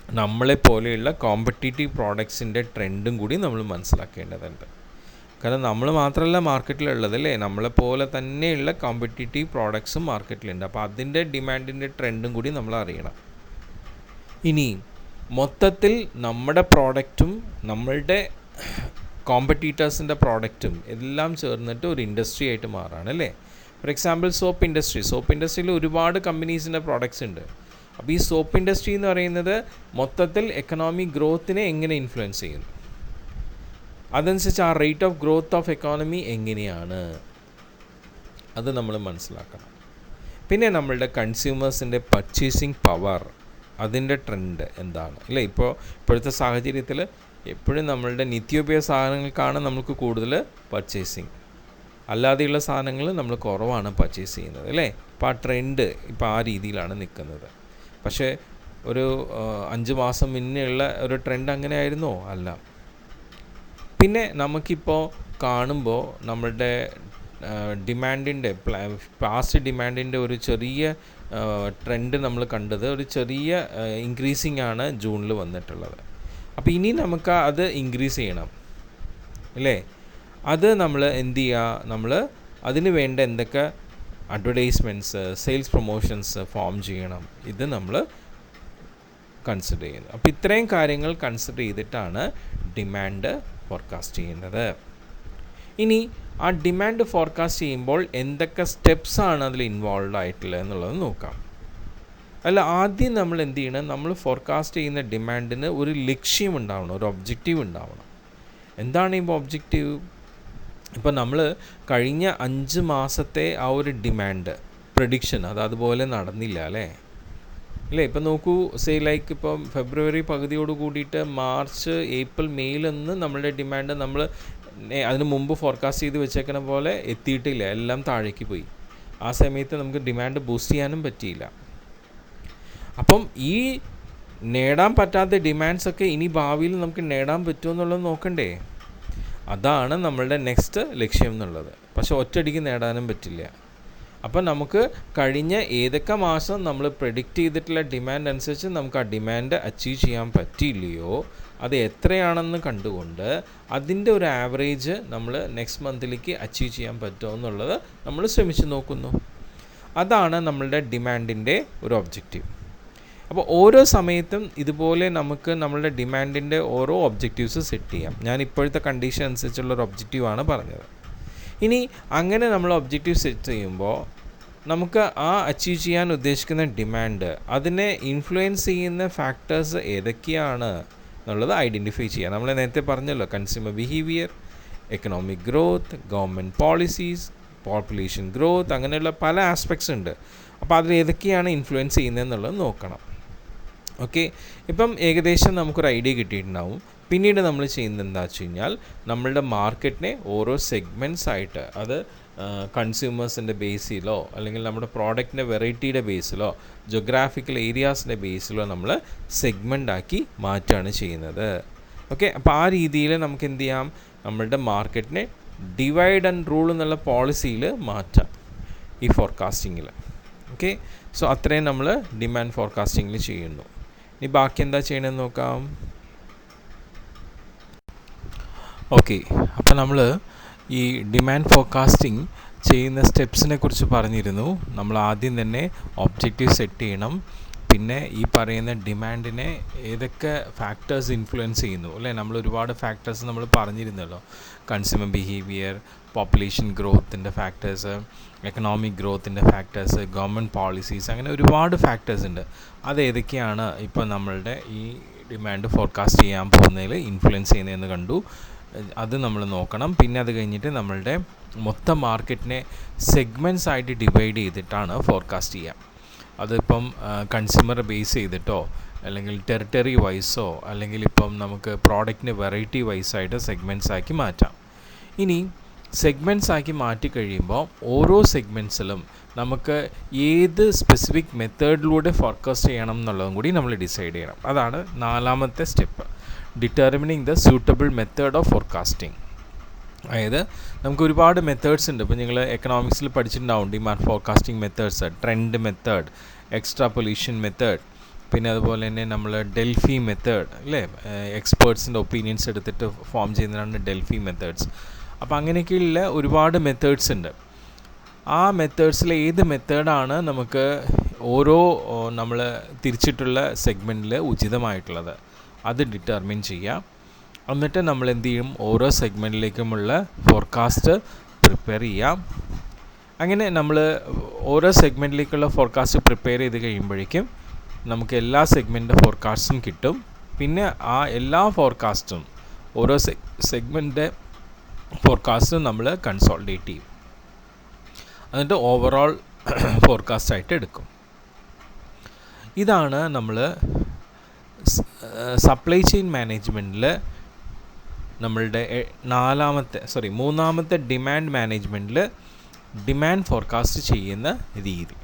നമ്മളെപ്പോലെയുള്ള കോമ്പറ്റീറ്റീവ് പ്രോഡക്ട്സിൻ്റെ ട്രെൻഡും കൂടി നമ്മൾ മനസ്സിലാക്കേണ്ടതുണ്ട്. കാരണം നമ്മൾ മാത്രമല്ല മാർക്കറ്റിലുള്ളത് അല്ലേ, നമ്മളെപ്പോലെ തന്നെയുള്ള കോമ്പറ്റീറ്റീവ് പ്രോഡക്ട്സും മാർക്കറ്റിലുണ്ട്. അപ്പോൾ അതിൻ്റെ ഡിമാൻഡിൻ്റെ ട്രെൻഡും കൂടി നമ്മൾ അറിയണം. ഇനി മൊത്തത്തിൽ നമ്മുടെ പ്രോഡക്റ്റും നമ്മളുടെ കോമ്പറ്റീറ്റേഴ്സിൻ്റെ പ്രോഡക്റ്റും എല്ലാം ചേർന്നിട്ട് ഒരു ഇൻഡസ്ട്രി ആയിട്ട് മാറുകയാണ് അല്ലേ. ഫോർ എക്സാമ്പിൾ സോപ്പ് ഇൻഡസ്ട്രിയിൽ ഒരുപാട് കമ്പനീസിൻ്റെ പ്രോഡക്ട്സ് ഉണ്ട്. അപ്പോൾ ഈ സോപ്പ് ഇൻഡസ്ട്രി എന്ന് പറയുന്നത് മൊത്തത്തിൽ എക്കണോമിക് ഗ്രോത്തിനെ എങ്ങനെ ഇൻഫ്ലുവൻസ് ചെയ്യുന്നു, അതനുസരിച്ച് ആ rate of growth of economy എങ്ങനെയാണ് അത് നമ്മൾ മനസ്സിലാക്കണം. പിന്നെ നമ്മളുടെ കൺസ്യൂമേഴ്സിൻ്റെ പർച്ചേസിങ് പവർ, അതിൻ്റെ ട്രെൻഡ് എന്താണ് അല്ലേ. ഇപ്പോഴത്തെ സാഹചര്യത്തിൽ എപ്പോഴും നമ്മളുടെ നിത്യോപയോഗ സാധനങ്ങൾക്കാണ് നമുക്ക് കൂടുതൽ പർച്ചേസിങ്, അല്ലാതെയുള്ള സാധനങ്ങൾ നമ്മൾ കുറവാണ് പർച്ചേസ് ചെയ്യുന്നത് അല്ലേ. അപ്പോൾ ആ ട്രെൻഡ് ഇപ്പോൾ ആ രീതിയിലാണ് നിൽക്കുന്നത്. പക്ഷേ ഒരു 5 മാസം മുന്നേയുള്ള ഒരു ട്രെൻഡ് അങ്ങനെ ആയിരുന്നോ? അല്ല. പിന്നെ നമുക്കിപ്പോൾ കാണുമ്പോൾ നമ്മളുടെ ഡിമാൻഡിൻ്റെ പാസ്റ്റ് ഡിമാൻഡിൻ്റെ ഒരു ചെറിയ ട്രെൻഡ് നമ്മൾ കണ്ടത് ഒരു ചെറിയ ഇൻക്രീസിങ് ആണ് ജൂണിൽ വന്നിട്ടുള്ളത്. അപ്പോൾ ഇനി നമുക്ക് അത് ഇൻക്രീസ് ചെയ്യണം അല്ലേ? അത് നമ്മൾ എന്ത് ചെയ്യുക? നമ്മൾ അതിന് വേണ്ട എന്തൊക്കെ അഡ്വർടൈസ്മെൻറ്റ്സ്, സെയിൽസ് പ്രൊമോഷൻസ് ഫോം ചെയ്യണം. ഇത് നമ്മൾ കൺസിഡർ ചെയ്യുന്നത്. അപ്പോൾ ഇത്രയും കാര്യങ്ങൾ കൺസിഡർ ചെയ്തിട്ടാണ് ഡിമാൻഡ് ഫോർകാസ്റ്റ് ചെയ്യുന്നത്. ഇനി ആ ഡിമാൻഡ് ഫോർകാസ്റ്റ് ചെയ്യുമ്പോൾ എന്തൊക്കെ സ്റ്റെപ്സാണ് അതിൽ ഇൻവോൾവ് ആയിട്ടുള്ളത് എന്നുള്ളത് നോക്കാം. അല്ല, ആദ്യം നമ്മൾ എന്ത് ചെയ്യണം? നമ്മൾ ഫോർകാസ്റ്റ് ചെയ്യുന്ന ഡിമാൻഡിന് ഒരു ലക്ഷ്യം ഉണ്ടാവണം, ഒരു ഒബ്ജക്റ്റീവ് ഉണ്ടാവണം. എന്താണ് ഇപ്പോൾ ഒബ്ജക്റ്റീവ്? ഇപ്പോൾ നമ്മൾ കഴിഞ്ഞ 5 മാസത്തെ ആ ഒരു ഡിമാൻഡ് പ്രഡിക്ഷൻ അത് അതുപോലെ നടന്നില്ല അല്ലേ? ഇപ്പം നോക്കൂ, ലൈക്ക് ഇപ്പം ഫെബ്രുവരി പകുതിയോട് കൂടിയിട്ട് മാർച്ച്, ഏപ്രിൽ, മെയ്യിലൊന്നും നമ്മളുടെ ഡിമാൻഡ് നമ്മൾ അതിന് മുമ്പ് ഫോർകാസ്റ്റ് ചെയ്ത് വെച്ചേക്കണ പോലെ എത്തിയിട്ടില്ല, എല്ലാം താഴേക്ക് പോയി. ആ സമയത്ത് നമുക്ക് ഡിമാൻഡ് ബൂസ്റ്റ് ചെയ്യാനും പറ്റിയില്ല. അപ്പം ഈ നേടാൻ പറ്റാത്ത ഡിമാൻഡ്സൊക്കെ ഇനി ഭാവിയിൽ നമുക്ക് നേടാൻ പറ്റുമോ എന്നുള്ളത് നോക്കണ്ടേ? അതാണ് നമ്മളുടെ നെക്സ്റ്റ് ലക്ഷ്യം എന്നുള്ളത്. പക്ഷെ ഒറ്റയടിക്ക് നേടാനും പറ്റില്ല. അപ്പം നമുക്ക് കഴിഞ്ഞ ഏതൊക്കെ മാസം നമ്മൾ പ്രെഡിക്റ്റ് ചെയ്തിട്ടുള്ള ഡിമാൻഡ് അനുസരിച്ച് നമുക്ക് ആ ഡിമാൻഡ് അച്ചീവ് ചെയ്യാൻ പറ്റിയില്ലയോ അത് എത്രയാണെന്ന് കണ്ടുകൊണ്ട് അതിൻ്റെ ഒരു ആവറേജ് നമ്മൾ നെക്സ്റ്റ് മന്തിലേക്ക് അച്ചീവ് ചെയ്യാൻ പറ്റുമോ എന്നുള്ളത് നമ്മൾ ശ്രമിച്ച് നോക്കുന്നു. അതാണ് നമ്മളുടെ ഡിമാൻഡിൻ്റെ ഒരു ഒബ്ജക്റ്റീവ്. അപ്പോൾ ഓരോ സമയത്തും ഇതുപോലെ നമുക്ക് നമ്മളുടെ ഡിമാൻഡിൻ്റെ ഓരോ ഒബ്ജക്റ്റീവ്സ് സെറ്റ് ചെയ്യാം. ഞാൻ ഇപ്പോഴത്തെ കണ്ടീഷൻ അനുസരിച്ചുള്ളൊരു ഒബ്ജക്റ്റീവാണ് പറഞ്ഞത്. ഇനി അങ്ങനെ നമ്മൾ ഒബ്ജക്റ്റീവ് സെറ്റ് ചെയ്യുമ്പോൾ നമുക്ക് ആ അച്ചീവ് ചെയ്യാൻ ഉദ്ദേശിക്കുന്ന ഡിമാൻഡ് അതിനെ ഇൻഫ്ലുവൻസ് ചെയ്യുന്ന ഫാക്ടേഴ്സ് ഏതൊക്കെയാണ് എന്നുള്ളത് ഐഡൻറ്റിഫൈ ചെയ്യുക. നമ്മൾ നേരത്തെ പറഞ്ഞല്ലോ, consumer behaviour, economic growth, government policies, population growth, അങ്ങനെയുള്ള പല ആസ്പെക്ട്സ് ഉണ്ട്. അപ്പോൾ അതിൽ ഏതൊക്കെയാണ് ഇൻഫ്ലുവൻസ് ചെയ്യുന്നതെന്നുള്ളത് നോക്കണം. ഓക്കെ, ഇപ്പം ഏകദേശം നമുക്കൊരു ഐഡിയ കിട്ടിയിട്ടുണ്ടാവും. പിന്നീട് നമ്മൾ ചെയ്യുന്നത് എന്താ വെച്ച് കഴിഞ്ഞാൽ നമ്മളുടെ മാർക്കറ്റിനെ ഓരോ സെഗ്മെൻറ്റ്സ് ആയിട്ട്, അത് കൺസ്യൂമേഴ്സിൻ്റെ ബേസിലോ അല്ലെങ്കിൽ നമ്മുടെ പ്രോഡക്റ്റിൻ്റെ വെറൈറ്റിയുടെ ബേസിലോ ജോഗ്രാഫിക്കൽ ഏരിയാസിൻ്റെ ബേസിലോ നമ്മൾ സെഗ്മെൻ്റ് ആക്കി മാറ്റുകയാണ് ചെയ്യുന്നത്. ഓക്കെ, അപ്പോൾ ആ രീതിയിൽ നമുക്ക് എന്ത് ചെയ്യാം? നമ്മളുടെ മാർക്കറ്റിനെ ഡിവൈഡ് ആൻഡ് റൂൾ എന്നുള്ള പോളിസിയിൽ മാറ്റാം ഈ ഫോർകാസ്റ്റിങ്ങിൽ. ഓക്കെ, സോ അത്രയും നമ്മൾ ഡിമാൻഡ് ഫോർകാസ്റ്റിങ്ങിൽ ചെയ്യുന്നു. ഇനി ബാക്കി എന്താ ചെയ്യണമെന്ന് നോക്കാം. ഓക്കെ, അപ്പോൾ നമ്മൾ ഈ ഡിമാൻഡ് ഫോർകാസ്റ്റിംഗ് ചെയ്യുന്ന സ്റ്റെപ്സിനെ കുറിച്ച് പറഞ്ഞിരുന്നു. നമ്മൾ ആദ്യം തന്നെ ഒബ്ജക്റ്റീവ് സെറ്റ് ചെയ്യണം. പിന്നെ ഈ പറയുന്ന ഡിമാൻഡിനെ ഏതൊക്കെ ഫാക്ടേഴ്സ് ഇൻഫ്ലുവൻസ് ചെയ്യുന്നു അല്ലേ? നമ്മൾ ഒരുപാട് ഫാക്ടേഴ്സ് നമ്മൾ പറഞ്ഞിരുന്നല്ലോ. കൺസ്യൂമർ ബിഹേവിയർ, പോപ്പുലേഷൻ ഗ്രോത്തിൻ്റെ ഫാക്ടേഴ്സ്, എക്കണോമിക് ഗ്രോത്തിൻ്റെ ഫാക്ടേഴ്സ്, ഗവൺമെൻറ് പോളിസീസ്, അങ്ങനെ ഒരുപാട് ഫാക്ടേഴ്സ് ഉണ്ട്. അത് ഏതൊക്കെയാണ് ഇപ്പോൾ നമ്മളുടെ ഈ ഡിമാൻഡ് ഫോർകാസ്റ്റ് ചെയ്യാൻ പോകുന്നതിൽ ഇൻഫ്ലുവൻസ് ചെയ്യുന്നതെന്ന് കണ്ടു. അത് നമ്മൾ നോക്കണം. പിന്നെ അത് കഴിഞ്ഞിട്ട് നമ്മളുടെ മൊത്തം മാർക്കറ്റിനെ സെഗ്മെൻറ്റ്സ് ആയിട്ട് ഡിവൈഡ് ചെയ്തിട്ടാണ് ഫോർകാസ്റ്റ് ചെയ്യുക. അതിപ്പം കൺസ്യൂമർ ബേസ് ചെയ്തിട്ടോ അല്ലെങ്കിൽ ടെറിട്ടറി വൈസോ അല്ലെങ്കിൽ ഇപ്പം നമുക്ക് പ്രോഡക്റ്റിൻ്റെ വെറൈറ്റി വൈസായിട്ട് സെഗ്മെൻറ്റ്സ് ആക്കി മാറ്റാം. ഇനി സെഗ്മെൻറ്റ്സ് ആക്കി മാറ്റി കഴിയുമ്പോൾ ഓരോ സെഗ്മെൻറ്റ്സിലും നമുക്ക് ഏത് സ്പെസിഫിക് മെത്തേഡിലൂടെ ഫോർകാസ്റ്റ് ചെയ്യണം എന്നുള്ളതും കൂടി നമ്മൾ ഡിസൈഡ് ചെയ്യണം. അതാണ് 4ാമത്തെ step, determining the suitable method of forecasting. അതായത് നമുക്ക് ഒരുപാട് മെത്തേഡ്സ് ഉണ്ട്. ഇപ്പോൾ നിങ്ങൾ എക്കണോമിക്സിൽ പഠിച്ചിട്ടുണ്ടാവും demand forecasting methods, trend method, extrapolation method, പിന്നെ അതുപോലെ തന്നെ നമ്മൾ ഡെൽഫി മെത്തേഡ് അല്ലേ, എക്സ്പേർട്സിൻ്റെ ഒപ്പീനിയൻസ് എടുത്തിട്ട് ഫോം ചെയ്യുന്നതാണ് ഡെൽഫി മെത്തേഡ്സ്. അപ്പോൾ അങ്ങനെയൊക്കെയുള്ള ഒരുപാട് മെത്തേഡ്സ് ഉണ്ട്. ആ മെത്തേഡ്സിൽ ഏത് മെത്തേഡാണ് നമുക്ക് ഓരോ നമ്മൾ തിരിച്ചിട്ടുള്ള സെഗ്മെൻറ്റിൽ ഉചിതമായിട്ടുള്ളത് അത് ഡിറ്റർമിൻ ചെയ്യാം. എന്നിട്ട് നമ്മൾ എന്ത് ചെയ്യും? ഓരോ സെഗ്മെൻറ്റിലേക്കുമുള്ള ഫോർകാസ്റ്റ് പ്രിപ്പയർ ചെയ്യാം. അങ്ങനെ നമ്മൾ ഓരോ സെഗ്മെൻറ്റിലേക്കുള്ള ഫോർകാസ്റ്റ് പ്രിപ്പയർ ചെയ്ത് കഴിയുമ്പോഴേക്കും നമുക്ക് എല്ലാ സെഗ്മെൻറ്റിൻ്റെ ഫോർകാസ്റ്റും കിട്ടും. പിന്നെ ആ എല്ലാ ഫോർകാസ്റ്റും ഓരോ സെഗ്മെൻറ്റിൻ്റെ ഫോർകാസ്റ്റും നമ്മൾ കൺസോളിഡേറ്റ് ചെയ്യും. എന്നിട്ട് ഓവറോൾ ഫോർകാസ്റ്റായിട്ട് എടുക്കും. ഇതാണ് നമ്മൾ സപ്ലൈ ചെയിൻ മാനേജ്മെൻറ്റിൽ നമ്മളുടെ 3ാമത്തെ ഡിമാൻഡ് മാനേജ്മെൻറ്റിൽ ഡിമാൻഡ് ഫോർകാസ്റ്റ് ചെയ്യുന്ന രീതി.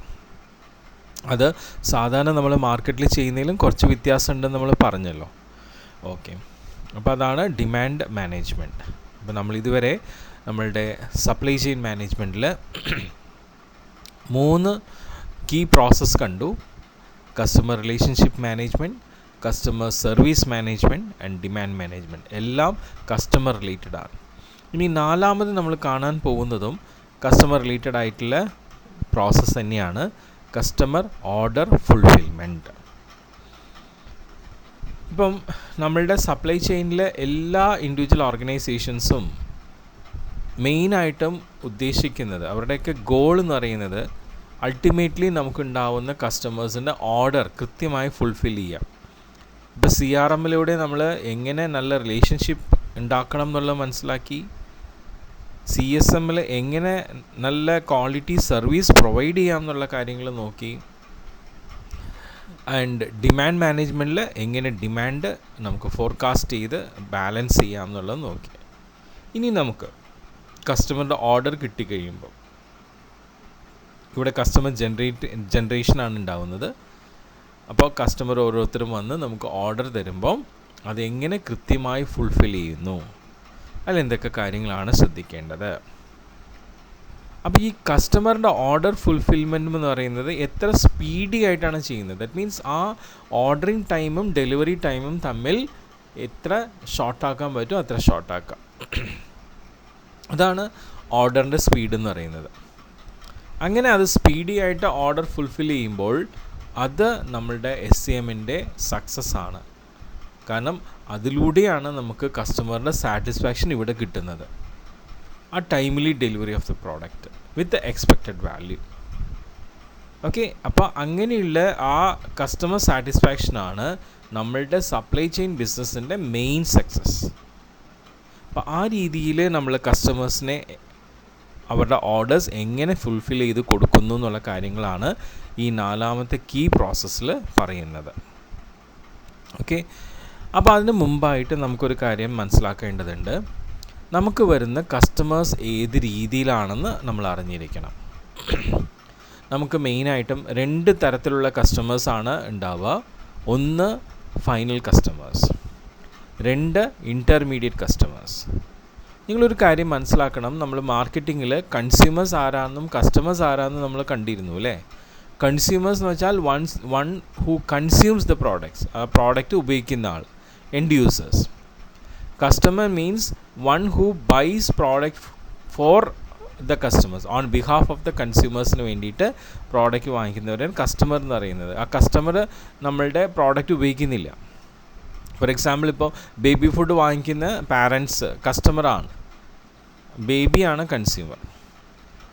അത് സാധാരണ നമ്മൾ മാർക്കറ്റിൽ ചെയ്യുന്നതിലും കുറച്ച് വ്യത്യാസമുണ്ടെന്ന് നമ്മൾ പറഞ്ഞല്ലോ. ഓക്കെ, അപ്പോൾ അതാണ് ഡിമാൻഡ് മാനേജ്മെൻറ്റ്. അപ്പോൾ നമ്മളിതുവരെ നമ്മളുടെ സപ്ലൈ ചെയിൻ മാനേജ്മെൻറ്റിൽ 3 കീ പ്രോസസ്സ് കണ്ടു: customer relationship management, customer service management and demand management. എല്ലാം കസ്റ്റമർ റിലേറ്റഡ് ആണ്. ഇനി 4ാമത് നമ്മൾ കാണാൻ പോകുന്നതും കസ്റ്റമർ റിലേറ്റഡ് ആയിട്ടുള്ള പ്രോസസ്സ് തന്നെയാണ്: കസ്റ്റമർ ഓർഡർ ഫുൾഫിൽമെൻറ്റ്. ഇപ്പം നമ്മളുടെ സപ്ലൈ ചെയിനിലെ എല്ലാ ഇൻഡിവിജ്വൽ ഓർഗനൈസേഷൻസും മെയിനായിട്ടും ഉദ്ദേശിക്കുന്നത്, അവരുടെയൊക്കെ ഗോൾ എന്ന് പറയുന്നത് അൾട്ടിമേറ്റ്ലി നമുക്കുണ്ടാവുന്ന കസ്റ്റമേഴ്സിൻ്റെ ഓർഡർ കൃത്യമായി ഫുൾഫിൽ ചെയ്യാം. ഇപ്പോൾ CRMലൂടെ നമ്മൾ എങ്ങനെ നല്ല റിലേഷൻഷിപ്പ് ഉണ്ടാക്കണം എന്നുള്ളത് മനസ്സിലാക്കി, CSMൽ എങ്ങനെ നല്ല ക്വാളിറ്റി സർവീസ് പ്രൊവൈഡ് ചെയ്യാം എന്നുള്ള കാര്യങ്ങൾ നോക്കി, ആൻഡ് ഡിമാൻഡ് മാനേജ്മെൻറ്റിൽ എങ്ങനെ ഡിമാൻഡ് നമുക്ക് ഫോർകാസ്റ്റ് ചെയ്ത് ബാലൻസ് ചെയ്യാം എന്നുള്ളത് നോക്കി. ഇനി നമുക്ക് കസ്റ്റമറുടെ ഓർഡർ കിട്ടിക്കഴിയുമ്പോൾ ഇവിടെ കസ്റ്റമർ ജനറേഷനാണ് ഉണ്ടാവുന്നത്. അപ്പോൾ കസ്റ്റമർ ഓരോരുത്തരും വന്ന് നമുക്ക് ഓർഡർ തരുമ്പോൾ അതെങ്ങനെ കൃത്യമായി ഫുൾഫിൽ ചെയ്യുന്നു, അതിൽ എന്തൊക്കെ കാര്യങ്ങളാണ് ശ്രദ്ധിക്കേണ്ടത്. അപ്പോൾ ഈ കസ്റ്റമറിൻ്റെ ഓർഡർ ഫുൾഫിൽമെൻറ്റ് എന്ന് പറയുന്നത് എത്ര സ്പീഡി ആയിട്ടാണ് ചെയ്യുന്നത്. ദാറ്റ് മീൻസ് ആ ഓർഡറിങ് ടൈമും ഡെലിവറി ടൈമും തമ്മിൽ എത്ര ഷോർട്ടാക്കാൻ പറ്റും അത്ര ഷോർട്ടാക്കാം. അതാണ് ഓർഡറിൻ്റെ സ്പീഡ് എന്ന് പറയുന്നത്. അങ്ങനെ അത് സ്പീഡി ആയിട്ട് ഓർഡർ ഫുൾഫിൽ ചെയ്യുമ്പോൾ അത് നമ്മളുടെ SCMൻ്റെ സക്സസ് ആണ്. കാരണം അതിലൂടെയാണ് നമുക്ക് കസ്റ്റമറിൻ്റെ സാറ്റിസ്ഫാക്ഷൻ ഇവിടെ കിട്ടുന്നത്. ആ timely delivery of the product with expected value. Okay, അപ്പോൾ അങ്ങനെയുള്ള ആ കസ്റ്റമർ സാറ്റിസ്ഫാക്ഷനാണ് നമ്മളുടെ സപ്ലൈ ചെയിൻ ബിസിനസ്സിൻ്റെ മെയിൻ സക്സസ്. അപ്പോൾ ആ രീതിയിൽ നമ്മൾ കസ്റ്റമേഴ്സിനെ അവരുടെ ഓർഡേഴ്സ് എങ്ങനെ ഫുൾഫിൽ ചെയ്ത് കൊടുക്കുന്നു എന്നുള്ള കാര്യങ്ങളാണ് ഈ 4ാമത്തെ കീ പ്രോസസ്സിൽ പറയുന്നത്. ഓക്കെ, അപ്പോൾ അതിന് മുമ്പായിട്ട് നമുക്കൊരു കാര്യം മനസ്സിലാക്കേണ്ടതുണ്ട്. നമുക്ക് വരുന്ന കസ്റ്റമേഴ്സ് ഏത് രീതിയിലാണെന്ന് നമ്മൾ അറിഞ്ഞിരിക്കണം. നമുക്ക് മെയിനായിട്ടും 2 തരത്തിലുള്ള കസ്റ്റമേഴ്സാണ് ഉണ്ടാവുക. ഒന്ന് ഫൈനൽ കസ്റ്റമേഴ്സ്, 2 ഇൻ്റർമീഡിയറ്റ് കസ്റ്റമേഴ്സ്. നിങ്ങളൊരു കാര്യം മനസ്സിലാക്കണം, നമ്മൾ മാർക്കറ്റിങ്ങിൽ കൺസ്യൂമേഴ്സ് ആരാണെന്നും കസ്റ്റമേഴ്സ് ആരാണെന്നും നമ്മൾ കണ്ടിരുന്നു അല്ലേ. കൺസ്യൂമേഴ്സ് എന്ന് വെച്ചാൽ one who consumes the products, ആ പ്രോഡക്റ്റ് ഉപയോഗിക്കുന്ന ആൾ, end users. Customer means one who buys product for the customers, on behalf of the കൺസ്യൂമേഴ്സിന് വേണ്ടിയിട്ട് പ്രോഡക്റ്റ് വാങ്ങിക്കുന്നവരാണ് കസ്റ്റമർ എന്ന് പറയുന്നത്. ആ കസ്റ്റമർ നമ്മളുടെ പ്രോഡക്റ്റ് ഉപയോഗിക്കുന്നില്ല. ഫോർ എക്സാമ്പിൾ, ഇപ്പോൾ ബേബി ഫുഡ് വാങ്ങിക്കുന്ന പാരൻസ് കസ്റ്റമറാണ്, ബേബിയാണ് കൺസ്യൂമർ.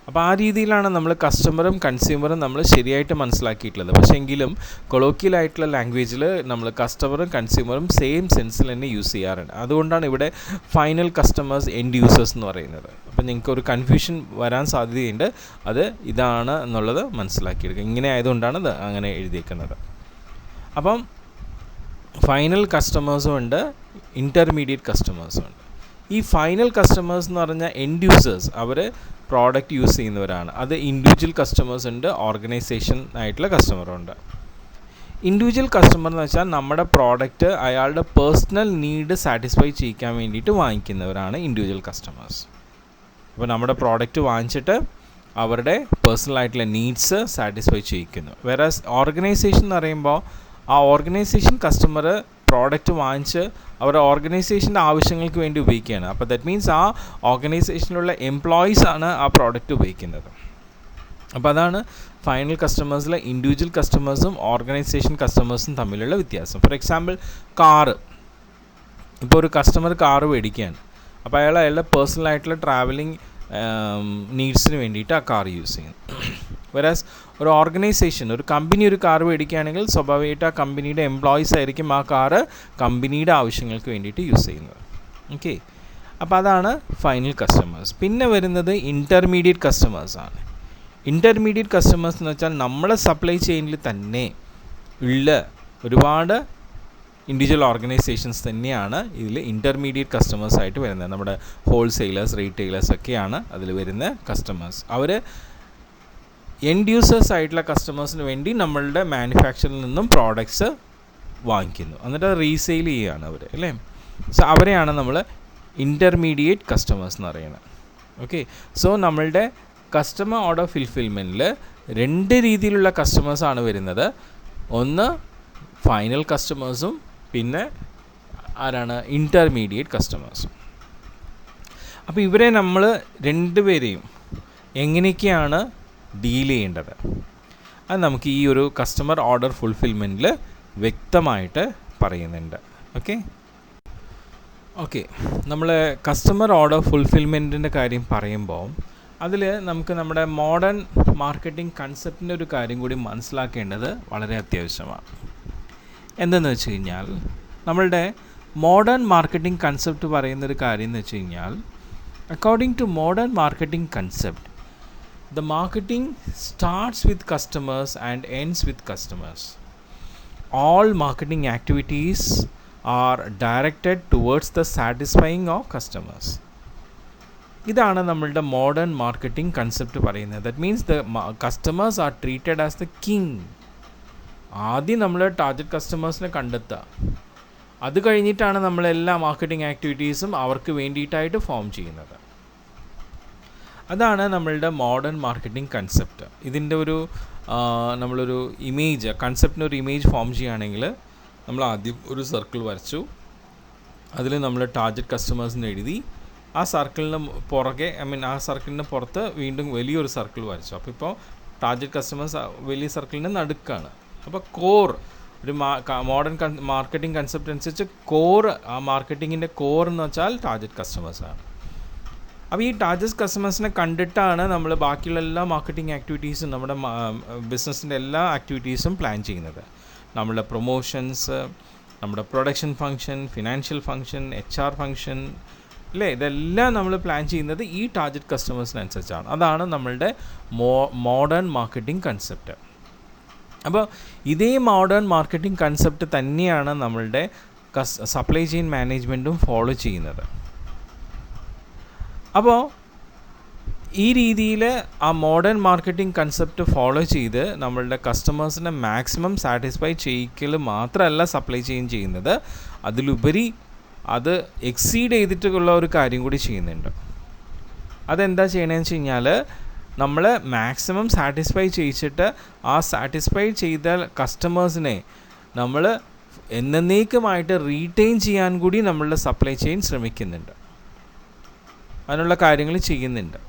അപ്പോൾ ആ രീതിയിലാണ് നമ്മൾ കസ്റ്റമറും കൺസ്യൂമറും നമ്മൾ ശരിയായിട്ട് മനസ്സിലാക്കിയിട്ടുള്ളത്. പക്ഷേ എങ്കിലും കൊളോക്കിയലായിട്ടുള്ള ലാംഗ്വേജിൽ നമ്മൾ കസ്റ്റമറും കൺസ്യൂമറും സെയിം സെൻസിൽ തന്നെ യൂസ് ചെയ്യാറുണ്ട്. അതുകൊണ്ടാണ് ഇവിടെ ഫൈനൽ കസ്റ്റമേഴ്സ്, എൻഡ് യൂസേഴ്സ് എന്ന് പറയുന്നത്. അപ്പോൾ നിങ്ങൾക്കൊരു കൺഫ്യൂഷൻ വരാൻ സാധ്യതയുണ്ട്. അത് ഇതാണ് എന്നുള്ളത് മനസ്സിലാക്കിയെടുക്കുക. ഇങ്ങനെ ആയതുകൊണ്ടാണ് ഇത് അങ്ങനെ എഴുതിയിരിക്കുന്നത്. അപ്പം ഫൈനൽ കസ്റ്റമേഴ്സും ഉണ്ട്, ഇൻ്റർമീഡിയറ്റ് കസ്റ്റമേഴ്സും ഉണ്ട്. ഈ ഫൈനൽ കസ്റ്റമേഴ്സ് എന്ന് പറഞ്ഞാൽ എൻഡ് യൂസേഴ്സ്, അവർ പ്രോഡക്റ്റ് യൂസ് ചെയ്യുന്നവരാണ്. അത് ഇൻഡിവിജ്വൽ കസ്റ്റമേഴ്സ് ഉണ്ട്, ഓർഗനൈസേഷൻ ആയിട്ടുള്ള കസ്റ്റമറുണ്ട്. ഇൻഡിവിജ്വൽ കസ്റ്റമർ എന്ന് വെച്ചാൽ നമ്മുടെ പ്രോഡക്റ്റ് അയാളുടെ പേഴ്സണൽ നീഡ് സാറ്റിസ്ഫൈ ചെയ്യിക്കാൻ വേണ്ടിയിട്ട് വാങ്ങിക്കുന്നവരാണ് ഇൻഡിവിജ്വൽ കസ്റ്റമേഴ്സ്. അപ്പോൾ നമ്മുടെ പ്രോഡക്റ്റ് വാങ്ങിച്ചിട്ട് അവരുടെ പേഴ്സണൽ ആയിട്ടുള്ള നീഡ്സ് സാറ്റിസ്ഫൈ ചെയ്യിക്കുന്നു. വേറെ ഓർഗനൈസേഷൻ എന്ന് പറയുമ്പോൾ ആ ഓർഗനൈസേഷൻ കസ്റ്റമർ പ്രോഡക്റ്റ് വാങ്ങിച്ച് അവരുടെ ഓർഗനൈസേഷൻ്റെ ആവശ്യങ്ങൾക്ക് വേണ്ടി ഉപയോഗിക്കുകയാണ്. അപ്പോൾ ദാറ്റ് മീൻസ് ആ ഓർഗനൈസേഷനിലുള്ള എംപ്ലോയീസാണ് ആ പ്രോഡക്റ്റ് ഉപയോഗിക്കുന്നത്. അപ്പോൾ അതാണ് ഫൈനൽ കസ്റ്റമേഴ്സിലെ ഇൻഡിവിജ്വൽ കസ്റ്റമേഴ്സും ഓർഗനൈസേഷൻ കസ്റ്റമേഴ്സും തമ്മിലുള്ള വ്യത്യാസം. For example, car. ഇപ്പോൾ ഒരു കസ്റ്റമർ കാറ് മേടിക്കുകയാണ്. അപ്പോൾ അയാളുടെ പേഴ്സണലായിട്ടുള്ള ട്രാവലിംഗ് നീഡ്സിന് വേണ്ടിയിട്ട് ആ കാർ യൂസ് ചെയ്യുന്നു. വെറാസ് ഒരു ഓർഗനൈസേഷൻ, ഒരു കമ്പനി ഒരു കാർ മേടിക്കുകയാണെങ്കിൽ സ്വാഭാവികമായിട്ട് ആ കമ്പനിയുടെ എംപ്ലോയീസ് ആയിരിക്കും ആ കാറ് കമ്പനിയുടെ ആവശ്യങ്ങൾക്ക് വേണ്ടിയിട്ട് യൂസ് ചെയ്യുന്നത്. ഓക്കെ, അപ്പോൾ അതാണ് ഫൈനൽ കസ്റ്റമേഴ്സ്. പിന്നെ വരുന്നത് ഇൻ്റർമീഡിയറ്റ് കസ്റ്റമേഴ്സാണ്. ഇൻ്റർമീഡിയറ്റ് കസ്റ്റമേഴ്സ് എന്ന് വെച്ചാൽ നമ്മുടെ സപ്ലൈ ചെയിനിൽ തന്നെ ഉള്ള ഒരുപാട് ഇൻഡിവിജ്വൽ ഓർഗനൈസേഷൻസ് തന്നെയാണ് ഇതിൽ ഇൻ്റർമീഡിയറ്റ് കസ്റ്റമേഴ്സായിട്ട് വരുന്നത്. നമ്മുടെ ഹോൾസെയിലേഴ്സ്, റീറ്റെയിലേഴ്സ് ഒക്കെയാണ് അതിൽ വരുന്ന കസ്റ്റമേഴ്സ്. അവർ എൻഡ് യൂസേഴ്സ് ആയിട്ടുള്ള കസ്റ്റമേഴ്സിന് വേണ്ടി നമ്മളുടെ മാനുഫാക്ചറിൽ നിന്നും പ്രോഡക്ട്സ് വാങ്ങിക്കുന്നു, എന്നിട്ട് അത് റീസെയിൽ ചെയ്യുകയാണ് അവർ, അല്ലേ? സോ അവരെയാണ് നമ്മൾ ഇൻ്റർമീഡിയറ്റ് കസ്റ്റമേഴ്സ് എന്ന് പറയുന്നത്. ഓക്കെ, സോ നമ്മളുടെ കസ്റ്റമർ ഓർഡർ ഫുൾഫിൽമെൻറ്റിൽ 2 രീതിയിലുള്ള കസ്റ്റമേഴ്സാണ് വരുന്നത്. ഒന്ന് ഫൈനൽ കസ്റ്റമേഴ്സും പിന്നെ ആരാണ്, ഇൻ്റർമീഡിയറ്റ് കസ്റ്റമേഴ്സും. അപ്പോൾ ഇവരെ നമ്മൾ 2 പേരെയും എങ്ങനെയൊക്കെയാണ് ഡീൽ ചെയ്യേണ്ടത് അത് നമുക്ക് ഈ ഒരു കസ്റ്റമർ ഓർഡർ ഫുൾഫിൽമെൻറ്റിൽ വ്യക്തമായിട്ട് പറയുന്നുണ്ട്. ഓക്കെ, നമ്മൾ കസ്റ്റമർ ഓർഡർ ഫുൾഫിൽമെൻറ്റിൻ്റെ കാര്യം പറയുമ്പോൾ അതിൽ നമുക്ക് നമ്മുടെ മോഡേൺ മാർക്കറ്റിംഗ് കൺസെപ്റ്റിൻ്റെ ഒരു കാര്യം കൂടി മനസ്സിലാക്കേണ്ടത് വളരെ അത്യാവശ്യമാണ്. എന്തെന്ന് വെച്ച് കഴിഞ്ഞാൽ നമ്മളുടെ മോഡേൺ മാർക്കറ്റിംഗ് കൺസെപ്റ്റ് പറയുന്നൊരു കാര്യം എന്ന് വെച്ച് കഴിഞ്ഞാൽ, according to modern marketing concept, the marketing starts with customers and ends with customers. All marketing activities are directed towards the satisfying of customers. ഇതാണ് നമ്മളുടെ മോഡേൺ മാർക്കറ്റിംഗ് കൺസെപ്റ്റ് പറയുന്നത്. That means the customers R treated as the king. ആദ്യം നമ്മൾ target കസ്റ്റമേഴ്സിനെ കണ്ടെത്തുക, അത് കഴിഞ്ഞിട്ടാണ് നമ്മളെല്ലാ മാർക്കറ്റിംഗ് ആക്ടിവിറ്റീസും അവർക്ക് വേണ്ടിയിട്ടായിട്ട് ഫോം ചെയ്യുന്നത്. അതാണ് നമ്മളുടെ മോഡേൺ മാർക്കറ്റിംഗ് കൺസെപ്റ്റ്. ഇതിൻ്റെ ഒരു നമ്മളൊരു ഇമേജ്, കൺസെപ്റ്റിനൊരു ഇമേജ് ഫോം ചെയ്യുകയാണെങ്കിൽ നമ്മൾ ആദ്യം ഒരു സർക്കിൾ വരച്ചു, അതിൽ നമ്മൾ ടാർഗറ്റ് കസ്റ്റമേഴ്സിന് എഴുതി, ആ സർക്കിളിന് പുറകെ ആ സർക്കിളിന് പുറത്ത് വീണ്ടും വലിയൊരു സർക്കിൾ വരച്ചു. അപ്പോൾ ഇപ്പോൾ ടാർഗറ്റ് കസ്റ്റമേഴ്സ് വലിയ സർക്കിളിന് നടുക്കാണ്. അപ്പോൾ കോർ, ഒരു മോഡേൺ മാർക്കറ്റിംഗ് കൺസെപ്റ്റ് അനുസരിച്ച് കോർ, ആ മാർക്കറ്റിങ്ങിൻ്റെ കോർ എന്ന് വെച്ചാൽ ടാർഗറ്റ് കസ്റ്റമേഴ്സാണ്. അപ്പോൾ ഈ ടാർഗറ്റ് കസ്റ്റമേഴ്സിനെ കണ്ടിട്ടാണ് നമ്മൾ ബാക്കിയുള്ള എല്ലാ മാർക്കറ്റിംഗ് ആക്ടിവിറ്റീസും, നമ്മുടെ ബിസിനസ്സിൻ്റെ എല്ലാ ആക്ടിവിറ്റീസും പ്ലാൻ ചെയ്യുന്നത്. നമ്മുടെ പ്രൊമോഷൻസ്, നമ്മുടെ production function, financial function, HR function, അല്ലേ, ഇതെല്ലാം നമ്മൾ പ്ലാൻ ചെയ്യുന്നത് ഈ ടാർഗറ്റ് കസ്റ്റമേഴ്സിനനുസരിച്ചാണ്. അതാണ് നമ്മളുടെ മോഡേൺ മാർക്കറ്റിംഗ് കൺസെപ്റ്റ്. അപ്പോൾ ഇതേ മോഡേൺ മാർക്കറ്റിംഗ് കൺസെപ്റ്റ് തന്നെയാണ് നമ്മളുടെ സപ്ലൈ ചെയിൻ മാനേജ്മെൻറ്റും ഫോളോ ചെയ്യുന്നത്. അപ്പോൾ ഈ രീതിയിൽ ആ മോഡേൺ മാർക്കറ്റിംഗ് കൺസെപ്റ്റ് ഫോളോ ചെയ്ത് നമ്മളുടെ കസ്റ്റമേഴ്സിനെ മാക്സിമം സാറ്റിസ്ഫൈ ചെയ്യിക്കൽ മാത്രമല്ല സപ്ലൈ ചെയിൻ ചെയ്യുന്നത്, അതിലുപരി അത് എക്സീഡ് ചെയ്തിട്ടുള്ള ഒരു കാര്യം കൂടി ചെയ്യുന്നുണ്ട്. അതെന്താ ചെയ്യണമെന്ന് വെച്ച് കഴിഞ്ഞാൽ, നമ്മൾ മാക്സിമം സാറ്റിസ്ഫൈ ചെയ്യിച്ചിട്ട് ആ സാറ്റിസ്ഫൈ ചെയ്ത കസ്റ്റമേഴ്സിനെ നമ്മൾ എന്നേക്കുമായിട്ട് റീറ്റെയിൻ ചെയ്യാൻ കൂടി നമ്മളുടെ സപ്ലൈ ചെയിൻ ശ്രമിക്കുന്നുണ്ട്, അതിനുള്ള കാര്യങ്ങൾ ചെയ്യുന്നുണ്ട്.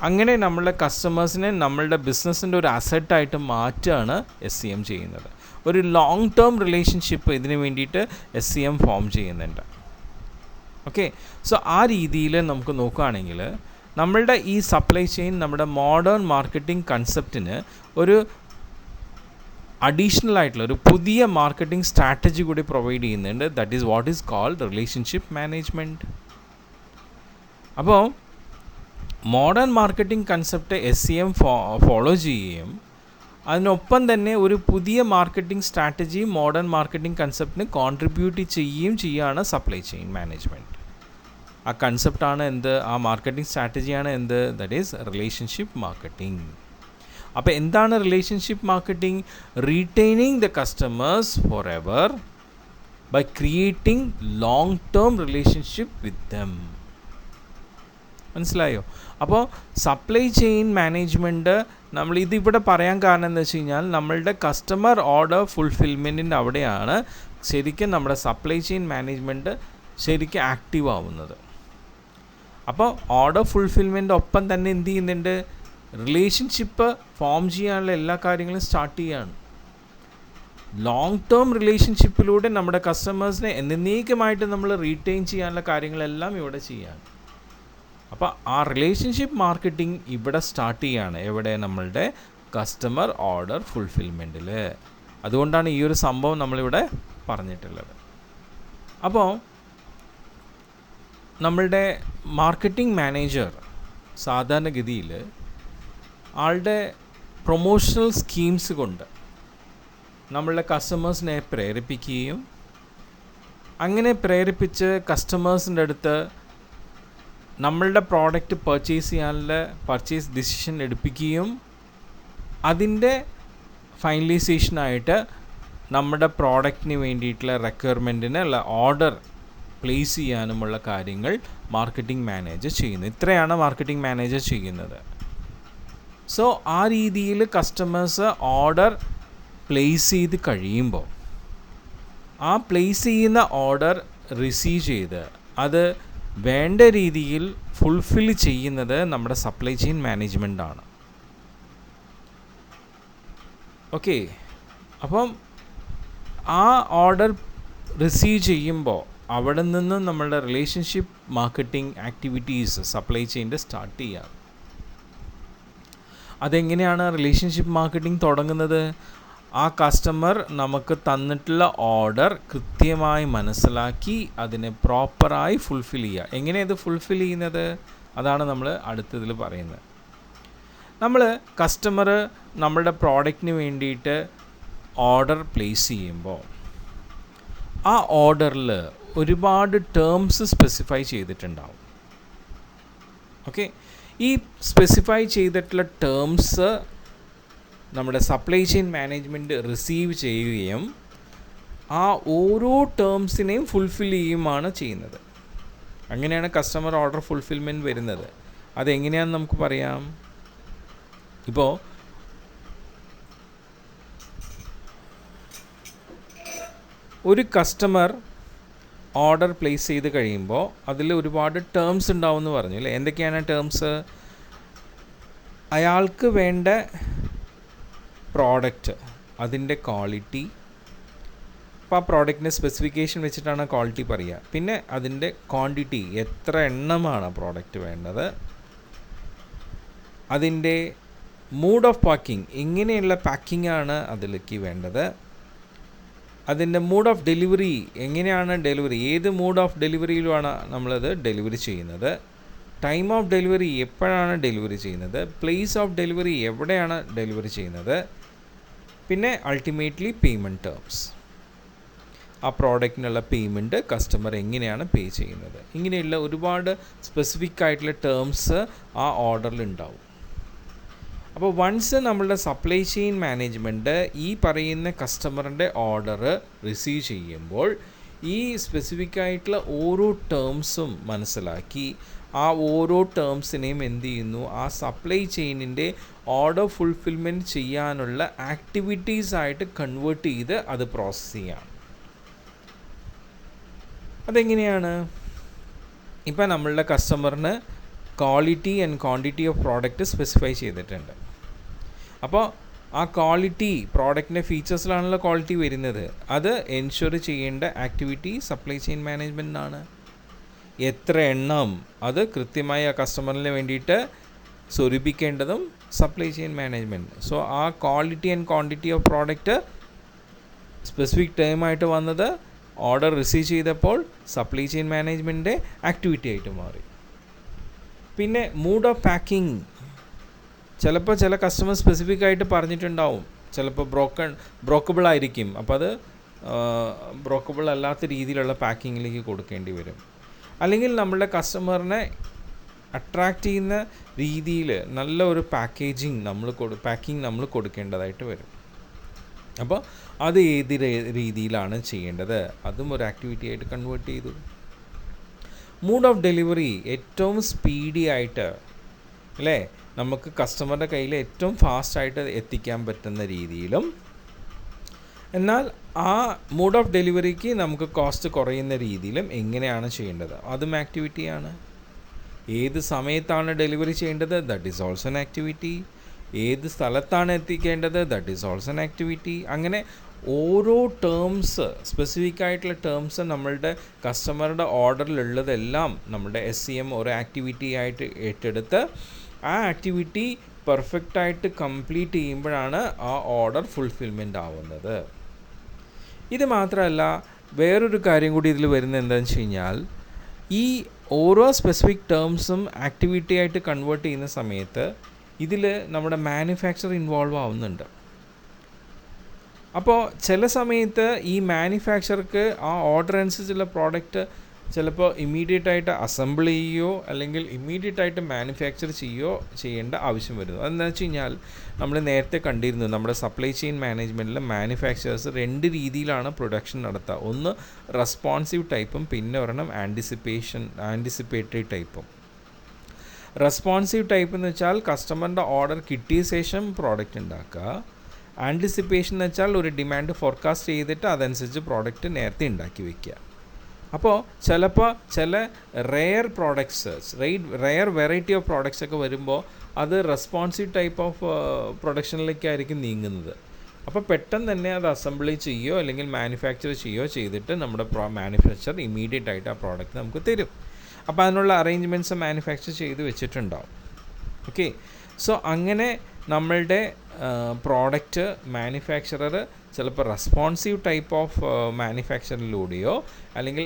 അങ്ങനെ നമ്മളുടെ കസ്റ്റമേഴ്സിനെ നമ്മളുടെ ബിസിനസ്സിൻ്റെ ഒരു അസറ്റായിട്ട് മാറ്റുകയാണ് SCM ചെയ്യുന്നത്. ഒരു ലോങ് ടേം റിലേഷൻഷിപ്പ് ഇതിന് വേണ്ടിയിട്ട് SCM ഫോം ചെയ്യുന്നുണ്ട്. ഓക്കെ, സോ ആ രീതിയിൽ നമുക്ക് നോക്കുകയാണെങ്കിൽ നമ്മളുടെ ഈ സപ്ലൈ ചെയിൻ നമ്മുടെ മോഡേൺ മാർക്കറ്റിംഗ് കൺസെപ്റ്റിന് ഒരു അഡീഷണൽ ആയിട്ടുള്ള ഒരു പുതിയ മാർക്കറ്റിംഗ് സ്ട്രാറ്റജി കൂടി പ്രൊവൈഡ് ചെയ്യുന്നുണ്ട്. That is what is called relationship management. അപ്പോൾ modern marketing concept SCM follow ചെയ്യുകയും അതിനൊപ്പം തന്നെ ഒരു പുതിയ മാർക്കറ്റിംഗ് സ്ട്രാറ്റജി മോഡേൺ മാർക്കറ്റിംഗ് കൺസെപ്റ്റിന് കോൺട്രിബ്യൂട്ട് ചെയ്യുകയാണ് സപ്ലൈ ചെയിൻ മാനേജ്മെൻറ്റ്. ആ കൺസെപ്റ്റാണ് എന്ത്, ആ മാർക്കറ്റിംഗ് സ്ട്രാറ്റജിയാണ് എന്ത്, ദാറ്റ് ഈസ് റിലേഷൻഷിപ്പ് മാർക്കറ്റിംഗ്. അപ്പോൾ എന്താണ് relationship marketing? Retaining the customers forever by creating long term relationship with them. മനസ്സിലായോ? അപ്പോൾ സപ്ലൈ ചെയിൻ മാനേജ്മെൻറ്റ് നമ്മളിതിവിടെ പറയാൻ കാരണം എന്താ വെച്ച് കഴിഞ്ഞാൽ, നമ്മളുടെ കസ്റ്റമർ ഓർഡർ ഫുൾഫിൽമെൻറ്റിൻ്റെ അവിടെയാണ് ശരിക്കും നമ്മുടെ സപ്ലൈ ചെയിൻ മാനേജ്മെൻറ്റ് ശരിക്കും ആക്റ്റീവ് ആവുന്നത്. അപ്പോൾ ഓർഡർ ഫുൾഫിൽമെൻറ്റ് ഒപ്പം തന്നെ എന്ത് ചെയ്യുന്നുണ്ട്, റിലേഷൻഷിപ്പ് ഫോം ചെയ്യാനുള്ള എല്ലാ കാര്യങ്ങളും സ്റ്റാർട്ട് ചെയ്യുകയാണ്. ലോങ് ടേം റിലേഷൻഷിപ്പിലൂടെ നമ്മുടെ കസ്റ്റമേഴ്സിനെ എന്നേക്കുമായിട്ട് നമ്മൾ റീറ്റെയിൻ ചെയ്യാനുള്ള കാര്യങ്ങളെല്ലാം ഇവിടെ ചെയ്യാണ്. അപ്പോൾ ആ റിലേഷൻഷിപ്പ് മാർക്കറ്റിംഗ് ഇവിടെ സ്റ്റാർട്ട് ചെയ്യുകയാണ്. എവിടെ? നമ്മളുടെ കസ്റ്റമർ ഓർഡർ ഫുൾഫിൽമെൻറ്റിൽ. അതുകൊണ്ടാണ് ഈ ഒരു സംഭവം നമ്മളിവിടെ പറഞ്ഞിട്ടുള്ളത്. അപ്പോൾ നമ്മളുടെ മാർക്കറ്റിംഗ് മാനേജർ സാധാരണഗതിയിൽ ആളുടെ പ്രൊമോഷണൽ സ്കീംസ് കൊണ്ട് നമ്മളുടെ കസ്റ്റമേഴ്സിനെ പ്രേരിപ്പിക്കുകയും അങ്ങനെ പ്രേരിപ്പിച്ച് കസ്റ്റമേഴ്സിൻ്റെ അടുത്ത് നമ്മളുടെ പ്രോഡക്റ്റ് പർച്ചേസ് ചെയ്യാനുള്ള പർച്ചേസ് ഡിസിഷൻ എടുപ്പിക്കുകയും അതിൻ്റെ ഫൈനലൈസേഷനായിട്ട് നമ്മുടെ പ്രോഡക്റ്റിന് വേണ്ടിയിട്ടുള്ള റിക്വയർമെൻറ്റിനുള്ള ഓർഡർ പ്ലേസ് ചെയ്യാനുമുള്ള കാര്യങ്ങൾ മാർക്കറ്റിംഗ് മാനേജർ ചെയ്യുന്നു. ഇത്രയാണ് മാർക്കറ്റിംഗ് മാനേജർ ചെയ്യുന്നത്. സോ ആ രീതിയിൽ കസ്റ്റമേഴ്സ് ഓർഡർ പ്ലേസ് ചെയ്ത് കഴിയുമ്പോൾ ആ പ്ലേസ് ചെയ്യുന്ന ഓർഡർ റിസീവ് ചെയ്ത് അത് വേണ്ട രീതിയിൽ ഫുൾഫിൽ ചെയ്യുന്നത് നമ്മുടെ സപ്ലൈ ചെയിൻ മാനേജ്മെൻറ്റാണ്. ഓക്കെ, അപ്പം ആ ഓർഡർ റിസീവ് ചെയ്യുമ്പോൾ അവിടെ നിന്ന് നമ്മളുടെ റിലേഷൻഷിപ്പ് മാർക്കറ്റിംഗ് ആക്ടിവിറ്റീസ് സപ്ലൈ ചെയിൻ്റെ സ്റ്റാർട്ട് ചെയ്യാം. അതെങ്ങനെയാണ് റിലേഷൻഷിപ്പ് മാർക്കറ്റിംഗ് തുടങ്ങുന്നത്? ആ കസ്റ്റമർ നമുക്ക് തന്നിട്ടുള്ള ഓർഡർ കൃത്യമായി മനസ്സിലാക്കി അതിനെ പ്രോപ്പറായി ഫുൾഫിൽ ചെയ്യുക. എങ്ങനെയാണ് ഇത് ഫുൾഫിൽ ചെയ്യുന്നത്? അതാണ് നമ്മൾ അടുത്തതിൽ പറയുന്നത്. നമ്മൾ കസ്റ്റമർ നമ്മളുടെ പ്രോഡക്റ്റിന് വേണ്ടിയിട്ട് ഓർഡർ പ്ലേസ് ചെയ്യുമ്പോൾ ആ ഓർഡറിൽ ഒരുപാട് ടേംസ് സ്പെസിഫൈ ചെയ്തിട്ടുണ്ടാവും. ഓക്കെ, ഈ സ്പെസിഫൈ ചെയ്തിട്ടുള്ള ടേംസ് നമ്മുടെ സപ്ലൈ ചെയിൻ മാനേജ്മെൻറ്റ് റിസീവ് ചെയ്യുകയും ആ ഓരോ ടേംസിനെയും ഫുൾഫിൽ ചെയ്യുകയുമാണ് ചെയ്യുന്നത്. അങ്ങനെയാണ് കസ്റ്റമർ ഓർഡർ ഫുൾഫിൽമെൻറ്റ് വരുന്നത്. അതെങ്ങനെയാണെന്ന് നമുക്ക് പറയാം. ഇപ്പോൾ ഒരു കസ്റ്റമർ ഓർഡർ പ്ലേസ് ചെയ്ത് കഴിയുമ്പോൾ അതിൽ ഒരുപാട് ടേംസ് ഉണ്ടാവും എന്ന് പറഞ്ഞു അല്ലേ? എന്തൊക്കെയാണ് ടേംസ്? അയാൾക്ക് വേണ്ട പ്രോഡക്റ്റ്, അതിൻ്റെ ക്വാളിറ്റി, അപ്പോൾ ആ പ്രോഡക്റ്റിൻ്റെ സ്പെസിഫിക്കേഷൻ വെച്ചിട്ടാണ് ക്വാളിറ്റി പറയുക. പിന്നെ അതിൻ്റെ ക്വാണ്ടിറ്റി, എത്ര എണ്ണമാണ് പ്രോഡക്റ്റ് വേണ്ടത്, അതിൻ്റെ മൂഡ് ഓഫ് പാക്കിംഗ്, എങ്ങനെയുള്ള പാക്കിംഗ് ആണ് അതിലേക്ക് വേണ്ടത്, അതിൻ്റെ മൂഡ് ഓഫ് ഡെലിവറി, എങ്ങനെയാണ് ഡെലിവറി, ഏത് മൂഡ് ഓഫ് ഡെലിവറിയിലുമാണ് നമ്മളത് ഡെലിവറി ചെയ്യുന്നത്, ടൈം ഓഫ് ഡെലിവറി, എപ്പോഴാണ് ഡെലിവറി ചെയ്യുന്നത്, പ്ലേസ് ഓഫ് ഡെലിവറി, എവിടെയാണ് ഡെലിവറി ചെയ്യുന്നത്, പിന്നെ അൾട്ടിമേറ്റ്ലി പേയ്മെൻറ്റ് ടേംസ്, ആ പ്രോഡക്റ്റിനുള്ള പേയ്മെൻറ്റ് കസ്റ്റമർ എങ്ങനെയാണ് പേ ചെയ്യുന്നത്. ഇങ്ങനെയുള്ള ഒരുപാട് സ്പെസിഫിക് ആയിട്ടുള്ള ടേംസ് ആ ഓർഡറിൽ ഉണ്ടാവും. അപ്പോൾ വൺസ് നമ്മളുടെ സപ്ലൈ ചെയിൻ മാനേജ്മെൻറ്റ് ഈ പറയുന്ന കസ്റ്റമറിൻ്റെ ഓർഡർ റിസീവ് ചെയ്യുമ്പോൾ ഈ സ്പെസിഫിക് ആയിട്ടുള്ള ഓരോ ടേംസും മനസ്സിലാക്കി ആ ഓരോ ടേംസിനെയും എന്ത് ചെയ്യുന്നു, ആ സപ്ലൈ ചെയിനിൻ്റെ ഓർഡർ ഫുൾഫിൽമെൻറ്റ് ചെയ്യാനുള്ള ആക്ടിവിറ്റീസായിട്ട് കൺവേർട്ട് ചെയ്ത് അത് പ്രോസസ്സ് ചെയ്യാം. അതെങ്ങനെയാണ്? ഇപ്പം നമ്മളുടെ കസ്റ്റമറിന് quality and quantity of product specify ചെയ്തിട്ടുണ്ട്. അപ്പോൾ ആ ക്വാളിറ്റി, പ്രോഡക്റ്റിൻ്റെ ഫീച്ചേഴ്സിലാണല്ലോ ക്വാളിറ്റി വരുന്നത്, അത് എൻഷുർ ചെയ്യേണ്ട ആക്ടിവിറ്റി സപ്ലൈ ചെയിൻ മാനേജ്മെൻറ്റിനാണ്. എത്ര എണ്ണം, അത് കൃത്യമായി ആ കസ്റ്റമറിന് വേണ്ടിയിട്ട് സ്വരൂപിക്കേണ്ടതും സപ്ലൈ ചെയിൻ മാനേജ്മെൻറ്റ്. സോ ആ quality and quantity of product specific ടൈമായിട്ട് വന്നത് ഓർഡർ റിസീവ് ചെയ്തപ്പോൾ സപ്ലൈ ചെയിൻ മാനേജ്മെൻറ്റിൻ്റെ ആക്ടിവിറ്റി ആയിട്ട് മാറി. പിന്നെ മൂഡ് ഓഫ് പാക്കിംഗ്, ചിലപ്പോൾ ചില കസ്റ്റമർ സ്പെസിഫിക് ആയിട്ട് പറഞ്ഞിട്ടുണ്ടാവും, ചിലപ്പോൾ ബ്രോക്കബിൾ ആയിരിക്കും, അപ്പോൾ അത് ബ്രോക്കബിൾ അല്ലാത്ത രീതിയിലുള്ള പാക്കിങ്ങിലേക്ക് കൊടുക്കേണ്ടി വരും. അല്ലെങ്കിൽ നമ്മളുടെ കസ്റ്റമറിനെ അട്രാക്റ്റ് ചെയ്യുന്ന രീതിയിൽ നല്ല ഒരു പാക്കിങ് നമ്മൾ കൊടുക്കേണ്ടതായിട്ട് വരും. അപ്പോൾ അത് ഏത് രീതിയിലാണ് ചെയ്യേണ്ടത്, അതും ഒരു ആക്ടിവിറ്റി ആയിട്ട് കൺവേർട്ട് ചെയ്തു. മൂഡ് ഓഫ് ഡെലിവറി, ഏറ്റവും സ്പീഡി ആയിട്ട് അല്ലേ, നമുക്ക് കസ്റ്റമറുടെ കയ്യിൽ ഏറ്റവും ഫാസ്റ്റായിട്ട് എത്തിക്കാൻ പറ്റുന്ന രീതിയിലും, എന്നാൽ ആ മൂഡ് ഓഫ് ഡെലിവറിക്ക് നമുക്ക് കോസ്റ്റ് കുറയുന്ന രീതിയിലും എങ്ങനെയാണ് ചെയ്യേണ്ടത്, അതും ആക്ടിവിറ്റിയാണ്. ഏത് സമയത്താണ് ഡെലിവറി ചെയ്യേണ്ടത്, that is also an activity. ഏത് സ്ഥലത്താണ് എത്തിക്കേണ്ടത്, that is also an activity. അങ്ങനെ ഓരോ ടേംസ്, സ്പെസിഫിക് ആയിട്ടുള്ള ടേംസ് നമ്മളുടെ കസ്റ്റമറുടെ ഓർഡറിലുള്ളതെല്ലാം നമ്മുടെ SCM ഒരു ആക്ടിവിറ്റി ആയിട്ട് ഏറ്റെടുത്ത് ആ ആക്ടിവിറ്റി പെർഫെക്റ്റായിട്ട് കംപ്ലീറ്റ് ചെയ്യുമ്പോഴാണ് ആ ഓർഡർ ഫുൾഫിൽമെൻ്റ് ആവുന്നത്. ഇത് മാത്രമല്ല, വേറൊരു കാര്യം കൂടി ഇതിൽ വരുന്നത് എന്താണെന്ന് വെച്ച് കഴിഞ്ഞാൽ, ഈ ഓരോ സ്പെസിഫിക് ടേംസും ആക്ടിവിറ്റി ആയിട്ട് കൺവേർട്ട് ചെയ്യുന്ന സമയത്ത് ഇതിൽ നമ്മുടെ മാനുഫാക്ചർ ഇൻവോൾവ് ആവുന്നുണ്ട്. അപ്പോൾ ചില സമയത്ത് ഈ മാനുഫാക്ചർക്ക് ആ ഓർഡർ അനുസരിച്ചുള്ള പ്രോഡക്റ്റ് ചിലപ്പോൾ ഇമ്മീഡിയറ്റായിട്ട് അസംബിൾ ചെയ്യുകയോ അല്ലെങ്കിൽ ഇമ്മീഡിയറ്റായിട്ട് മാനുഫാക്ചർ ചെയ്യുകയോ ചെയ്യേണ്ട ആവശ്യം വരുന്നു. അതെന്താ വെച്ച് കഴിഞ്ഞാൽ നമ്മൾ നേരത്തെ കണ്ടിരുന്നു നമ്മുടെ സപ്ലൈ ചെയിൻ മാനേജ്മെൻറ്റിൽ മാനുഫാക്ചറേഴ്സ് 2 രീതിയിലാണ് പ്രൊഡക്ഷൻ നടത്തുക. ഒന്ന് റെസ്പോൺസീവ് ടൈപ്പും പിന്നെ ഒരെണ്ണം ആൻറ്റിസിപ്പേറ്ററി ടൈപ്പും. റെസ്പോൺസീവ് ടൈപ്പ് എന്ന് വെച്ചാൽ കസ്റ്റമറിൻ്റെ ഓർഡർ കിട്ടിയ ശേഷം പ്രോഡക്റ്റ് ഉണ്ടാക്കുക. ആൻറ്റിസിപ്പേഷൻ എന്ന് വെച്ചാൽ ഒരു ഡിമാൻഡ് ഫോർകാസ്റ്റ് ചെയ്തിട്ട് അതനുസരിച്ച് പ്രോഡക്റ്റ് നേരത്തെ ഉണ്ടാക്കി വയ്ക്കുക. അപ്പോൾ ചിലപ്പോൾ ചില rare products rare variety of products ഒക്കെ വരുമ്പോൾ അത് റെസ്പോൺസീവ് ടൈപ്പ് ഓഫ് പ്രൊഡക്ഷനിലേക്കായിരിക്കും നീങ്ങുന്നത്. അപ്പോൾ പെട്ടെന്ന് തന്നെ അത് അസംബിളി ചെയ്യുകയോ അല്ലെങ്കിൽ മാനുഫാക്ചർ ചെയ്യുകയോ ചെയ്തിട്ട് നമ്മുടെ മാനുഫാക്ചർ ഇമ്മീഡിയറ്റ് ആയിട്ട് ആ പ്രോഡക്റ്റ് നമുക്ക് തരും. അപ്പോൾ അതിനുള്ള അറേഞ്ച്മെൻറ്റ്സ് മാനുഫാക്ചർ ചെയ്ത് വെച്ചിട്ടുണ്ടാവും. ഓക്കെ, സോ അങ്ങനെ നമ്മളുടെ പ്രോഡക്റ്റ് മാനുഫാക്ചറർ ചിലപ്പോൾ റെസ്പോൺസീവ് ടൈപ്പ് ഓഫ് മാനുഫാക്ചറിലൂടെയോ അല്ലെങ്കിൽ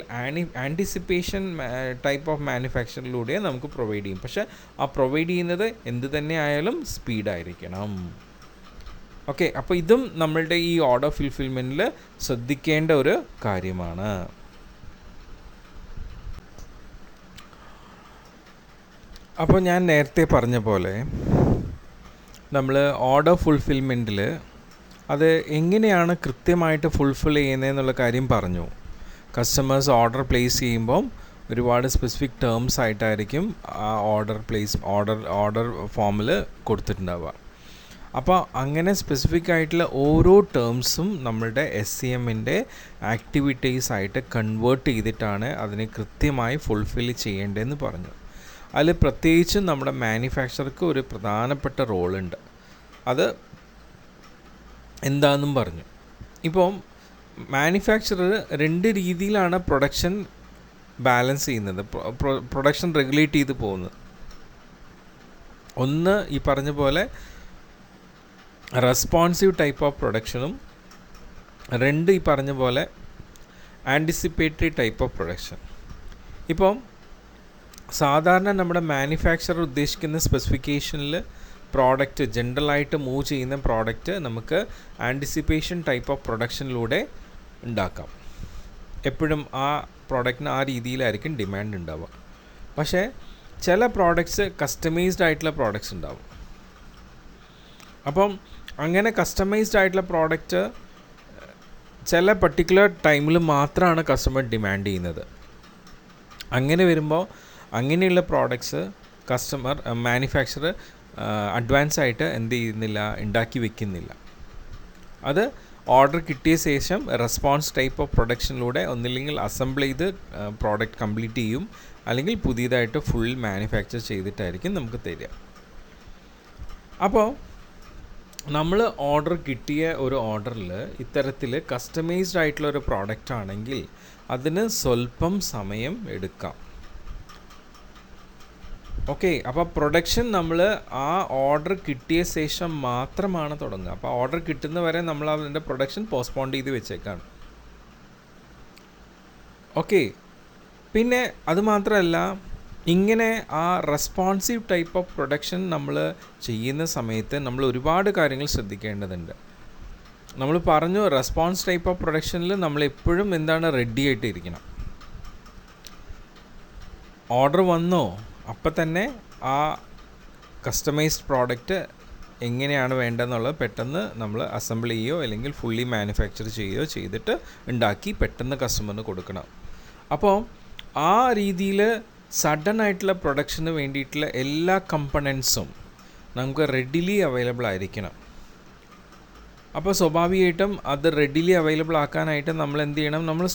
ആൻറ്റിസിപ്പേഷൻ ടൈപ്പ് ഓഫ് മാനുഫാക്ചറിലൂടെയോ നമുക്ക് പ്രൊവൈഡ് ചെയ്യും. പക്ഷേ ആ പ്രൊവൈഡ് ചെയ്യുന്നത് എന്ത് തന്നെ ആയാലും സ്പീഡായിരിക്കണം. ഓക്കെ, അപ്പോൾ ഇതും നമ്മളുടെ ഈ ഓർഡർ ഫുൾഫിൽമെൻറ്റിൽ ശ്രദ്ധിക്കേണ്ട ഒരു കാര്യമാണ്. അപ്പോൾ ഞാൻ നേരത്തെ പറഞ്ഞ പോലെ നമ്മൾ ഓർഡർ ഫുൾഫിൽമെൻറ്റിൽ അത് എങ്ങനെയാണ് കൃത്യമായിട്ട് ഫുൾഫിൽ ചെയ്യുന്നതെന്നുള്ള കാര്യം പറഞ്ഞു. കസ്റ്റമേഴ്സ് ഓർഡർ പ്ലേസ് ചെയ്യുമ്പം ഒരുപാട് സ്പെസിഫിക് ടേംസ് ആയിട്ടായിരിക്കും ആ ഓർഡർ ഫോമിൽ കൊടുത്തിട്ടുണ്ടാവുക. അപ്പോൾ അങ്ങനെ സ്പെസിഫിക് ആയിട്ടുള്ള ഓരോ ടേംസും നമ്മളുടെ SCMൻ്റെ ആക്ടിവിറ്റീസായിട്ട് കൺവേർട്ട് ചെയ്തിട്ടാണ് അതിനെ കൃത്യമായി ഫുൾഫിൽ ചെയ്യേണ്ടതെന്ന് പറഞ്ഞു. അതിൽ പ്രത്യേകിച്ചും നമ്മുടെ മാനുഫാക്ചർക്ക് ഒരു പ്രധാനപ്പെട്ട റോളുണ്ട്. അത് എന്താണെന്നും പറഞ്ഞു. ഇപ്പോൾ മാനുഫാക്ചറർ 2 രീതിയിലാണ് പ്രൊഡക്ഷൻ ബാലൻസ് ചെയ്യുന്നത്, പ്രൊഡക്ഷൻ റെഗുലേറ്റ് ചെയ്ത് പോകുന്നത്. ഒന്ന് ഈ പറഞ്ഞ പോലെ റെസ്പോൺസീവ് ടൈപ്പ് ഓഫ് പ്രൊഡക്ഷനും 2 ഈ പറഞ്ഞ പോലെ ആൻറ്റിസിപ്പേറ്ററി ടൈപ്പ് ഓഫ് പ്രൊഡക്ഷൻ. ഇപ്പം സാധാരണ നമ്മുടെ മാനുഫാക്ചറർ ഉദ്ദേശിക്കുന്ന സ്പെസിഫിക്കേഷനിൽ പ്രോഡക്റ്റ് ജനറലായിട്ട് മൂവ് ചെയ്യുന്ന പ്രോഡക്റ്റ് നമുക്ക് ആൻറ്റിസിപ്പേഷൻ ടൈപ്പ് ഓഫ് പ്രൊഡക്ഷനിലൂടെ ഉണ്ടാക്കാം. എപ്പോഴും ആ പ്രോഡക്റ്റിന് ആ രീതിയിലായിരിക്കും ഡിമാൻഡ് ഉണ്ടാവുക. പക്ഷേ ചില പ്രോഡക്റ്റ്സ് കസ്റ്റമൈസ്ഡ് ആയിട്ടുള്ള പ്രോഡക്റ്റ്സ് ഉണ്ടാവും. അപ്പം അങ്ങനെ കസ്റ്റമൈസ്ഡ് ആയിട്ടുള്ള പ്രോഡക്റ്റ് ചില പർട്ടിക്കുലർ ടൈമിൽ മാത്രമാണ് കസ്റ്റമർ ഡിമാൻഡ് ചെയ്യുന്നത്. അങ്ങനെ വരുമ്പോൾ അങ്ങനെയുള്ള പ്രോഡക്ട്സ് മാനുഫാക്ചറർ അഡ്വാൻസ് ആയിട്ട് എന്ത് ചെയ്യുന്നില്ല, ഉണ്ടാക്കി വെക്കുന്നില്ല. അത് ഓർഡർ കിട്ടിയ ശേഷം റെസ്പോൺസ് ടൈപ്പ് ഓഫ് പ്രൊഡക്ഷനിലൂടെ ഒന്നില്ലെങ്കിൽ അസംബിൾ ചെയ്ത് പ്രോഡക്റ്റ് കംപ്ലീറ്റ് ചെയ്യും, അല്ലെങ്കിൽ പുതിയതായിട്ട് ഫുൾ മാനുഫാക്ചർ ചെയ്തിട്ടായിരിക്കും നമുക്ക് തരിക. അപ്പോൾ നമ്മൾ ഓർഡർ കിട്ടിയ ഒരു ഓർഡറിൽ ഇത്തരത്തിൽ കസ്റ്റമൈസ്ഡ് ആയിട്ടുള്ള ഒരു പ്രോഡക്റ്റ് ആണെങ്കിൽ അതിന് സ്വല്പം സമയം എടുക്കാം. ഓക്കെ, അപ്പോൾ പ്രൊഡക്ഷൻ നമ്മൾ ആ ഓർഡർ കിട്ടിയ ശേഷം മാത്രമാണ് തുടങ്ങുക. അപ്പോൾ ഓർഡർ കിട്ടുന്നവരെ നമ്മൾ അതിൻ്റെ പ്രൊഡക്ഷൻ പോസ്റ്റ്പോൺ ചെയ്ത് വെച്ചേക്കാണ്. ഓക്കെ, പിന്നെ അതുമാത്രമല്ല, ഇങ്ങനെ ആ റെസ്പോൺസീവ് ടൈപ്പ് ഓഫ് പ്രൊഡക്ഷൻ നമ്മൾ ചെയ്യുന്ന സമയത്ത് നമ്മൾ ഒരുപാട് കാര്യങ്ങൾ ശ്രദ്ധിക്കേണ്ടതുണ്ട്. നമ്മൾ പറഞ്ഞു റെസ്പോൺസ് ടൈപ്പ് ഓഫ് പ്രൊഡക്ഷനിൽ നമ്മൾ എപ്പോഴും എന്താണ് റെഡി ആയിട്ട് ഇരിക്കണം. ഓർഡർ വന്നോ അപ്പം തന്നെ ആ കസ്റ്റമൈസ്ഡ് പ്രോഡക്റ്റ് എങ്ങനെയാണ് വേണ്ടതെന്നുള്ളത് പെട്ടെന്ന് നമ്മൾ അസംബിൾ ചെയ്യുകയോ അല്ലെങ്കിൽ ഫുള്ളി മാനുഫാക്ചർ ചെയ്യുകയോ ചെയ്തിട്ട് ഉണ്ടാക്കി പെട്ടെന്ന് കസ്റ്റമറിന് കൊടുക്കണം. അപ്പോൾ ആ രീതിയിൽ സഡൻ ആയിട്ടുള്ള പ്രൊഡക്ഷന് വേണ്ടിയിട്ടുള്ള എല്ലാ കമ്പണൻസും നമുക്ക് റെഡിലി അവൈലബിൾ ആയിരിക്കണം. അപ്പോൾ സ്വാഭാവികമായിട്ടും അത് റെഡിലി അവൈലബിൾ ആക്കാനായിട്ട് നമ്മൾ എന്ത് ചെയ്യണം, നമ്മൾ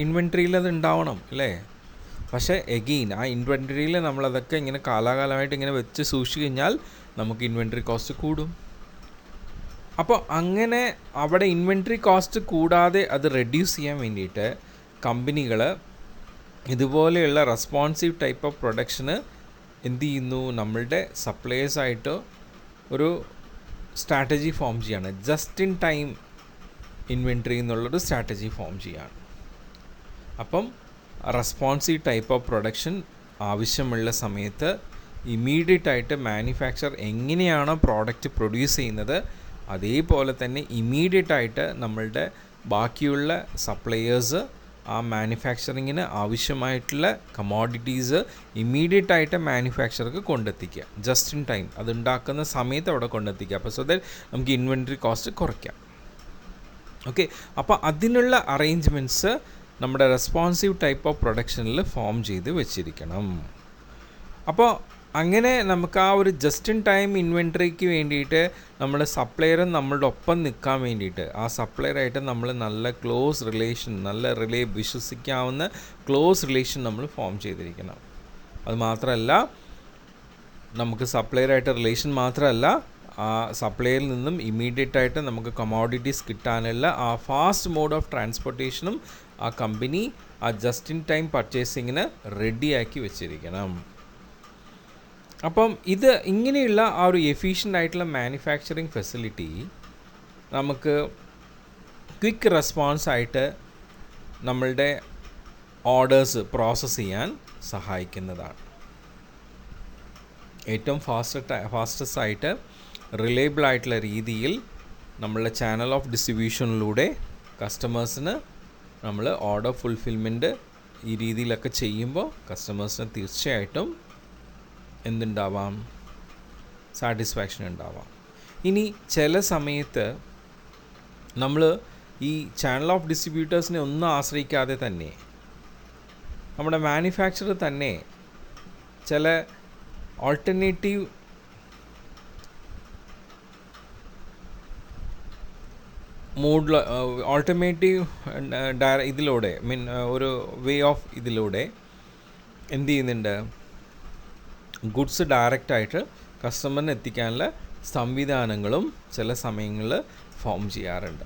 ഇൻവെൻട്രിയിൽ അത് ഉണ്ടാവണം അല്ലേ. പക്ഷേ എഗെയിൻ ആ ഇൻവെൻട്രിയിൽ നമ്മളതൊക്കെ ഇങ്ങനെ കാലാകാലമായിട്ട് ഇങ്ങനെ വെച്ച് സൂക്ഷിച്ചു കഴിഞ്ഞാൽ നമുക്ക് ഇൻവെൻട്രി കോസ്റ്റ് കൂടും. അപ്പോൾ അങ്ങനെ അവിടെ ഇൻവെൻട്രി കോസ്റ്റ് കൂടാതെ അത് റെഡ്യൂസ് ചെയ്യാൻ വേണ്ടിയിട്ട് കമ്പനികൾ ഇതുപോലെയുള്ള റെസ്പോൺസീവ് ടൈപ്പ് ഓഫ് പ്രൊഡക്ഷന് എന്ത് ചെയ്യുന്നു, നമ്മളുടെ സപ്ലയേഴ്സായിട്ട് ഒരു സ്ട്രാറ്റജി ഫോം ചെയ്യാണ്. ജസ്റ്റ് ഇൻ ടൈം ഇൻവെൻട്രി എന്നുള്ളൊരു സ്ട്രാറ്റജി ഫോം ചെയ്യാണ്. അപ്പം റെസ്പോൺസീവ് ടൈപ്പ് ഓഫ് പ്രൊഡക്ഷൻ ആവശ്യമുള്ള സമയത്ത് ഇമ്മീഡിയറ്റ് ആയിട്ട് മാനുഫാക്ചർ എങ്ങനെയാണോ പ്രോഡക്റ്റ് പ്രൊഡ്യൂസ് ചെയ്യുന്നത് അതേപോലെ തന്നെ ഇമ്മീഡിയറ്റ് ആയിട്ട് നമ്മളുടെ ബാക്കിയുള്ള സപ്ലയേഴ്സ് ആ മാനുഫാക്ചറിങ്ങിന് ആവശ്യമായിട്ടുള്ള കമോഡിറ്റീസ് ഇമ്മീഡിയറ്റ് ആയിട്ട് മാനുഫാക്ചർക്ക് കൊണ്ടെത്തിക്കുക. ജസ്റ്റ് ഇൻ ടൈം അത് ഉണ്ടാക്കുന്ന സമയത്ത് അവിടെ കൊണ്ടെത്തിക്കുക. അപ്പോൾ സോ ദാറ്റ് നമുക്ക് ഇൻവെൻട്രി കോസ്റ്റ് കുറയ്ക്കാം. ഓക്കെ, അപ്പോൾ അതിനുള്ള അറേഞ്ച്മെൻറ്റ്സ് നമ്മുടെ റെസ്പോൺസീവ് ടൈപ്പ് ഓഫ് പ്രൊഡക്ഷനിൽ ഫോം ചെയ്ത് വെച്ചിരിക്കണം. അപ്പോൾ അങ്ങനെ നമുക്ക് ആ ഒരു ജസ്റ്റ് ഇൻ ടൈം ഇൻവെൻട്രിക്ക് വേണ്ടിയിട്ട് നമ്മുടെ സപ്ലയറും നമ്മളുടെ ഒപ്പം നിൽക്കാൻ വേണ്ടിയിട്ട് ആ സപ്ലയറായിട്ട് നമ്മൾ നല്ല ക്ലോസ് റിലേഷൻ, വിശ്വസിക്കാവുന്ന ക്ലോസ് റിലേഷൻ നമ്മൾ ഫോം ചെയ്തിരിക്കണം. അത് മാത്രമല്ല, നമുക്ക് സപ്ലയറായിട്ട് റിലേഷൻ മാത്രമല്ല, ആ സപ്ലൈയിൽ നിന്നും ഇമ്മീഡിയറ്റ് ആയിട്ട് നമുക്ക് കമോഡിറ്റീസ് കിട്ടാനുള്ള ആ ഫാസ്റ്റ് മോഡ് ഓഫ് ട്രാൻസ്പോർട്ടേഷനും ആ കമ്പനി ആ ജസ്റ്റ് ഇൻ ടൈം പർച്ചേസിങ്ങിന് റെഡിയാക്കി വെച്ചിരിക്കണം. അപ്പം ഇത് ഇങ്ങനെയുള്ള ആ ഒരു എഫിഷ്യൻ്റ് ആയിട്ടുള്ള മാനുഫാക്ചറിങ് ഫെസിലിറ്റി നമുക്ക് ക്വിക്ക് റെസ്പോൺസ് ആയിട്ട് നമ്മളുടെ ഓർഡേഴ്സ് പ്രോസസ്സ് ചെയ്യാൻ സഹായിക്കുന്നതാണ്. ഏറ്റവും ഫാസ്റ്റസ്റ്റ് ആയിട്ട് റിലയബിൾ ആയിട്ടുള്ള രീതിയിൽ നമ്മളുടെ ചാനൽ ഓഫ് ഡിസ്ട്രിബ്യൂഷനിലൂടെ കസ്റ്റമേഴ്സിന് നമ്മൾ ഓർഡർ ഫുൾഫിൽമെൻറ്റ് ഈ രീതിയിലൊക്കെ ചെയ്യുമ്പോൾ കസ്റ്റമേഴ്സിന് തീർച്ചയായിട്ടും എന്തുണ്ടാവാം, സാറ്റിസ്ഫാക്ഷൻ ഉണ്ടാവാം. ഇനി ചില സമയത്ത് നമ്മൾ ഈ ചാനൽ ഓഫ് ഡിസ്ട്രിബ്യൂട്ടേഴ്സിനെ ഒന്നും ആശ്രയിക്കാതെ തന്നെ നമ്മുടെ മാനുഫാക്ചറർ തന്നെ ചില ഓൾട്ടർനേറ്റീവ് ഇതിലൂടെ ഒരു വേ ഓഫ് ഇതിലൂടെ എന്ത് ചെയ്യുന്നുണ്ട്, ഗുഡ്സ് ഡയറക്റ്റായിട്ട് കസ്റ്റമറിന് എത്തിക്കാനുള്ള സംവിധാനങ്ങളും ചില സമയങ്ങളിൽ ഫോം ചെയ്യാറുണ്ട്.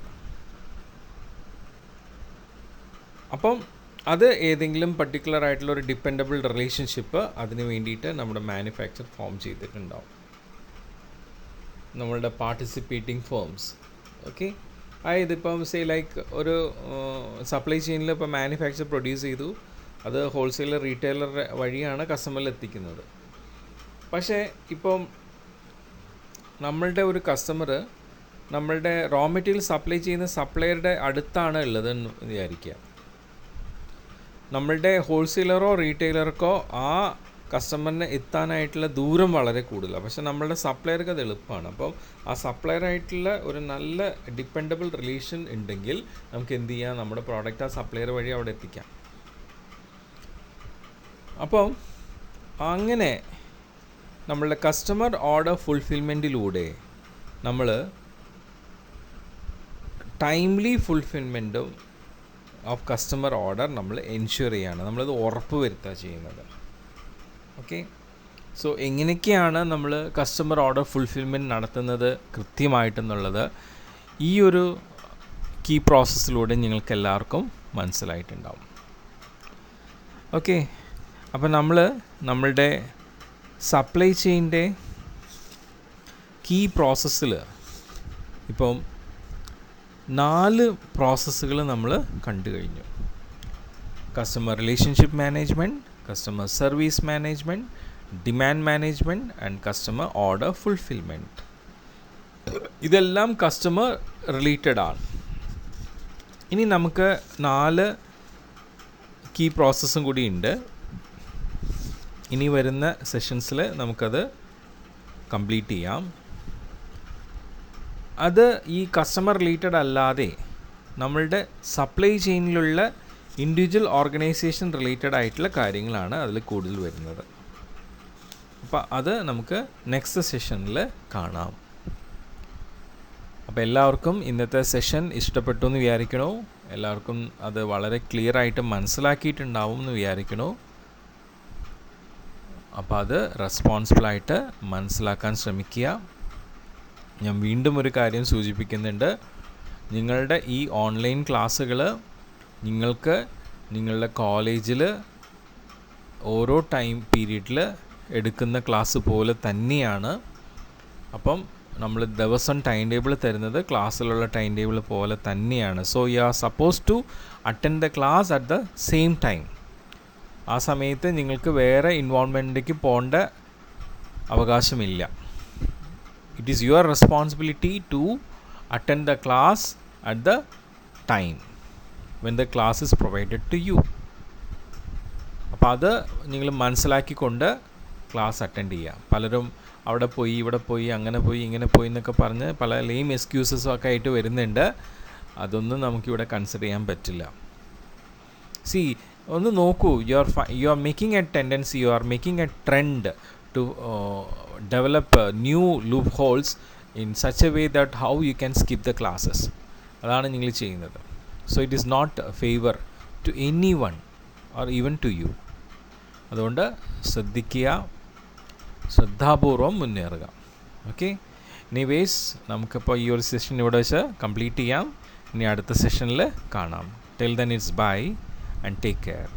അപ്പം അത് ഏതെങ്കിലും പർട്ടിക്കുലർ ആയിട്ടുള്ള ഒരു ഡിപ്പെൻഡബിൾ റിലേഷൻഷിപ്പ് അതിന് വേണ്ടിയിട്ട് നമ്മുടെ മാനുഫാക്ചർ ഫോം ചെയ്തിട്ടുണ്ടാവും, നമ്മളുടെ പാർട്ടിസിപ്പേറ്റിംഗ് ഫേംസ്. ഓക്കെ, അതായത് ഇപ്പം ലൈക്ക് ഒരു സപ്ലൈ ചെയിനിൽ ഇപ്പോൾ മാനുഫാക്ചർ പ്രൊഡ്യൂസ് ചെയ്തു, അത് ഹോൾസെയിലർ റീറ്റെയിലർ വഴിയാണ് കസ്റ്റമറിൽ എത്തിക്കുന്നത്. പക്ഷേ ഇപ്പം നമ്മളുടെ ഒരു കസ്റ്റമർ നമ്മളുടെ റോ മെറ്റീരിയൽ സപ്ലൈ ചെയ്യുന്ന സപ്ലയറുടെ അടുത്താണ് ഉള്ളതെന്ന് വിചാരിക്കുക. നമ്മളുടെ ഹോൾസെയിലറോ റീറ്റെയിലർക്കോ ആ കസ്റ്റമറിന് എത്താനായിട്ടുള്ള ദൂരം വളരെ കൂടുതലാണ്. പക്ഷേ നമ്മളുടെ സപ്ലയർക്ക് അത് എളുപ്പമാണ്. അപ്പം ആ സപ്ലയറായിട്ടുള്ള ഒരു നല്ല ഡിപ്പെൻഡബിൾ റിലേഷൻ ഉണ്ടെങ്കിൽ നമുക്ക് എന്ത് ചെയ്യാം, നമ്മുടെ പ്രോഡക്റ്റ് ആ സപ്ലയർ വഴി അവിടെ എത്തിക്കാം. അപ്പം അങ്ങനെ നമ്മളുടെ കസ്റ്റമർ ഓർഡർ ഫുൾഫിൽമെൻറ്റിലൂടെ നമ്മൾ ടൈംലി ഫുൾഫിൽമെൻറ്റും ഓഫ് കസ്റ്റമർ ഓർഡർ നമ്മൾ എൻഷുർ ചെയ്യാണ്, നമ്മളത് ഉറപ്പ് വരുത്തുക ചെയ്യുന്നത്. ഓക്കെ, സോ എങ്ങനെയൊക്കെയാണ് നമ്മൾ കസ്റ്റമർ ഓർഡർ ഫുൾഫിൽമെൻറ്റ് നടത്തുന്നത് കൃത്യമായിട്ടെന്നുള്ളത് ഈ ഒരു കീ പ്രോസസ്സിലൂടെ നിങ്ങൾക്ക് എല്ലാവർക്കും മനസ്സിലായിട്ടുണ്ടാവും. ഓക്കെ, അപ്പോൾ നമ്മളുടെ സപ്ലൈ ചെയിൻ്റെ കീ പ്രോസസ്സിൽ ഇപ്പം 4 പ്രോസസ്സുകൾ നമ്മൾ കണ്ടു കഴിഞ്ഞു. Customer relationship management, customer service management, demand management and customer order fulfilment. ഇതെല്ലാം കസ്റ്റമർ റിലേറ്റഡ് ആണ്. ഇനി നമുക്ക് 4 കീ പ്രോസസ്സും കൂടി ഉണ്ട്. ഇനി വരുന്ന സെഷൻസിൽ നമുക്കത് കംപ്ലീറ്റ് ചെയ്യാം. അത് ഈ കസ്റ്റമർ റിലേറ്റഡ് അല്ലാതെ നമ്മളുടെ സപ്ലൈ ചെയിനിലുള്ള ഇൻഡിവിജ്വൽ ഓർഗനൈസേഷൻ റിലേറ്റഡ് ആയിട്ടുള്ള കാര്യങ്ങളാണ് അതിൽ കൂടുതൽ വരുന്നത്. അപ്പോൾ അത് നമുക്ക് നെക്സ്റ്റ് സെഷനിൽ കാണാം. അപ്പോൾ എല്ലാവർക്കും ഇന്നത്തെ സെഷൻ ഇഷ്ടപ്പെട്ടു എന്ന് വിചാരിക്കണോ, എല്ലാവർക്കും അത് വളരെ ക്ലിയർ ആയിട്ട് മനസ്സിലാക്കിയിട്ടുണ്ടാവും എന്ന് വിചാരിക്കണോ. അപ്പോൾ അത് റെസ്പോൺസിബിളായിട്ട് മനസ്സിലാക്കാൻ ശ്രമിക്കുക. ഞാൻ വീണ്ടും ഒരു കാര്യം സൂചിപ്പിക്കുന്നുണ്ട്, നിങ്ങളുടെ ഈ ഓൺലൈൻ ക്ലാസ്സുകൾ നിങ്ങൾക്ക് നിങ്ങളുടെ കോളേജിൽ ഓരോ ടൈം പീരീഡിൽ എടുക്കുന്ന ക്ലാസ് പോലെ തന്നെയാണ്. അപ്പം നമ്മൾ ദിവസം ടൈം ടേബിൾ തരുന്നത് ക്ലാസ്സിലുള്ള ടൈം ടേബിൾ പോലെ തന്നെയാണ്. So you are suppose to attend the class at the same time. ആ സമയത്ത് നിങ്ങൾക്ക് വേറെ ഇൻവോൾവ്മെൻറ്റിലേക്ക് പോകേണ്ട അവകാശമില്ല. It is your responsibility to attend the class at the time. when the class is provided to you. അപ്പോൾ അത് നിങ്ങൾ മനസ്സിലാക്കിക്കൊണ്ട് ക്ലാസ് അറ്റൻഡ് ചെയ്യുക. പലരും അവിടെ പോയി ഇവിടെ പോയി അങ്ങനെ പോയി ഇങ്ങനെ പോയി എന്നൊക്കെ പറഞ്ഞ് പല ലെയിം എക്സ്ക്യൂസസും ഒക്കെ ആയിട്ട് വരുന്നുണ്ട്. അതൊന്നും നമുക്കിവിടെ കൺസിഡർ ചെയ്യാൻ പറ്റില്ല. സി ഒന്ന് നോക്കൂ, you are making a tendency, you are making a trend to develop new loopholes in such a way that how you can skip the classes. അതാണ് നിങ്ങൾ ചെയ്യുന്നത്. So it is not favour to anyone or even to you. അതുകൊണ്ട് ശ്രദ്ധിക്കുക, ശ്രദ്ധാപൂർവം മുന്നേറുക. Okay, anyways നമുക്കിപ്പോൾ ഈ ഒരു session ഇവിടെ വെച്ച് കംപ്ലീറ്റ് ചെയ്യാം. ഇനി അടുത്ത സെഷനിൽ കാണാം. Till then it's bye and take care.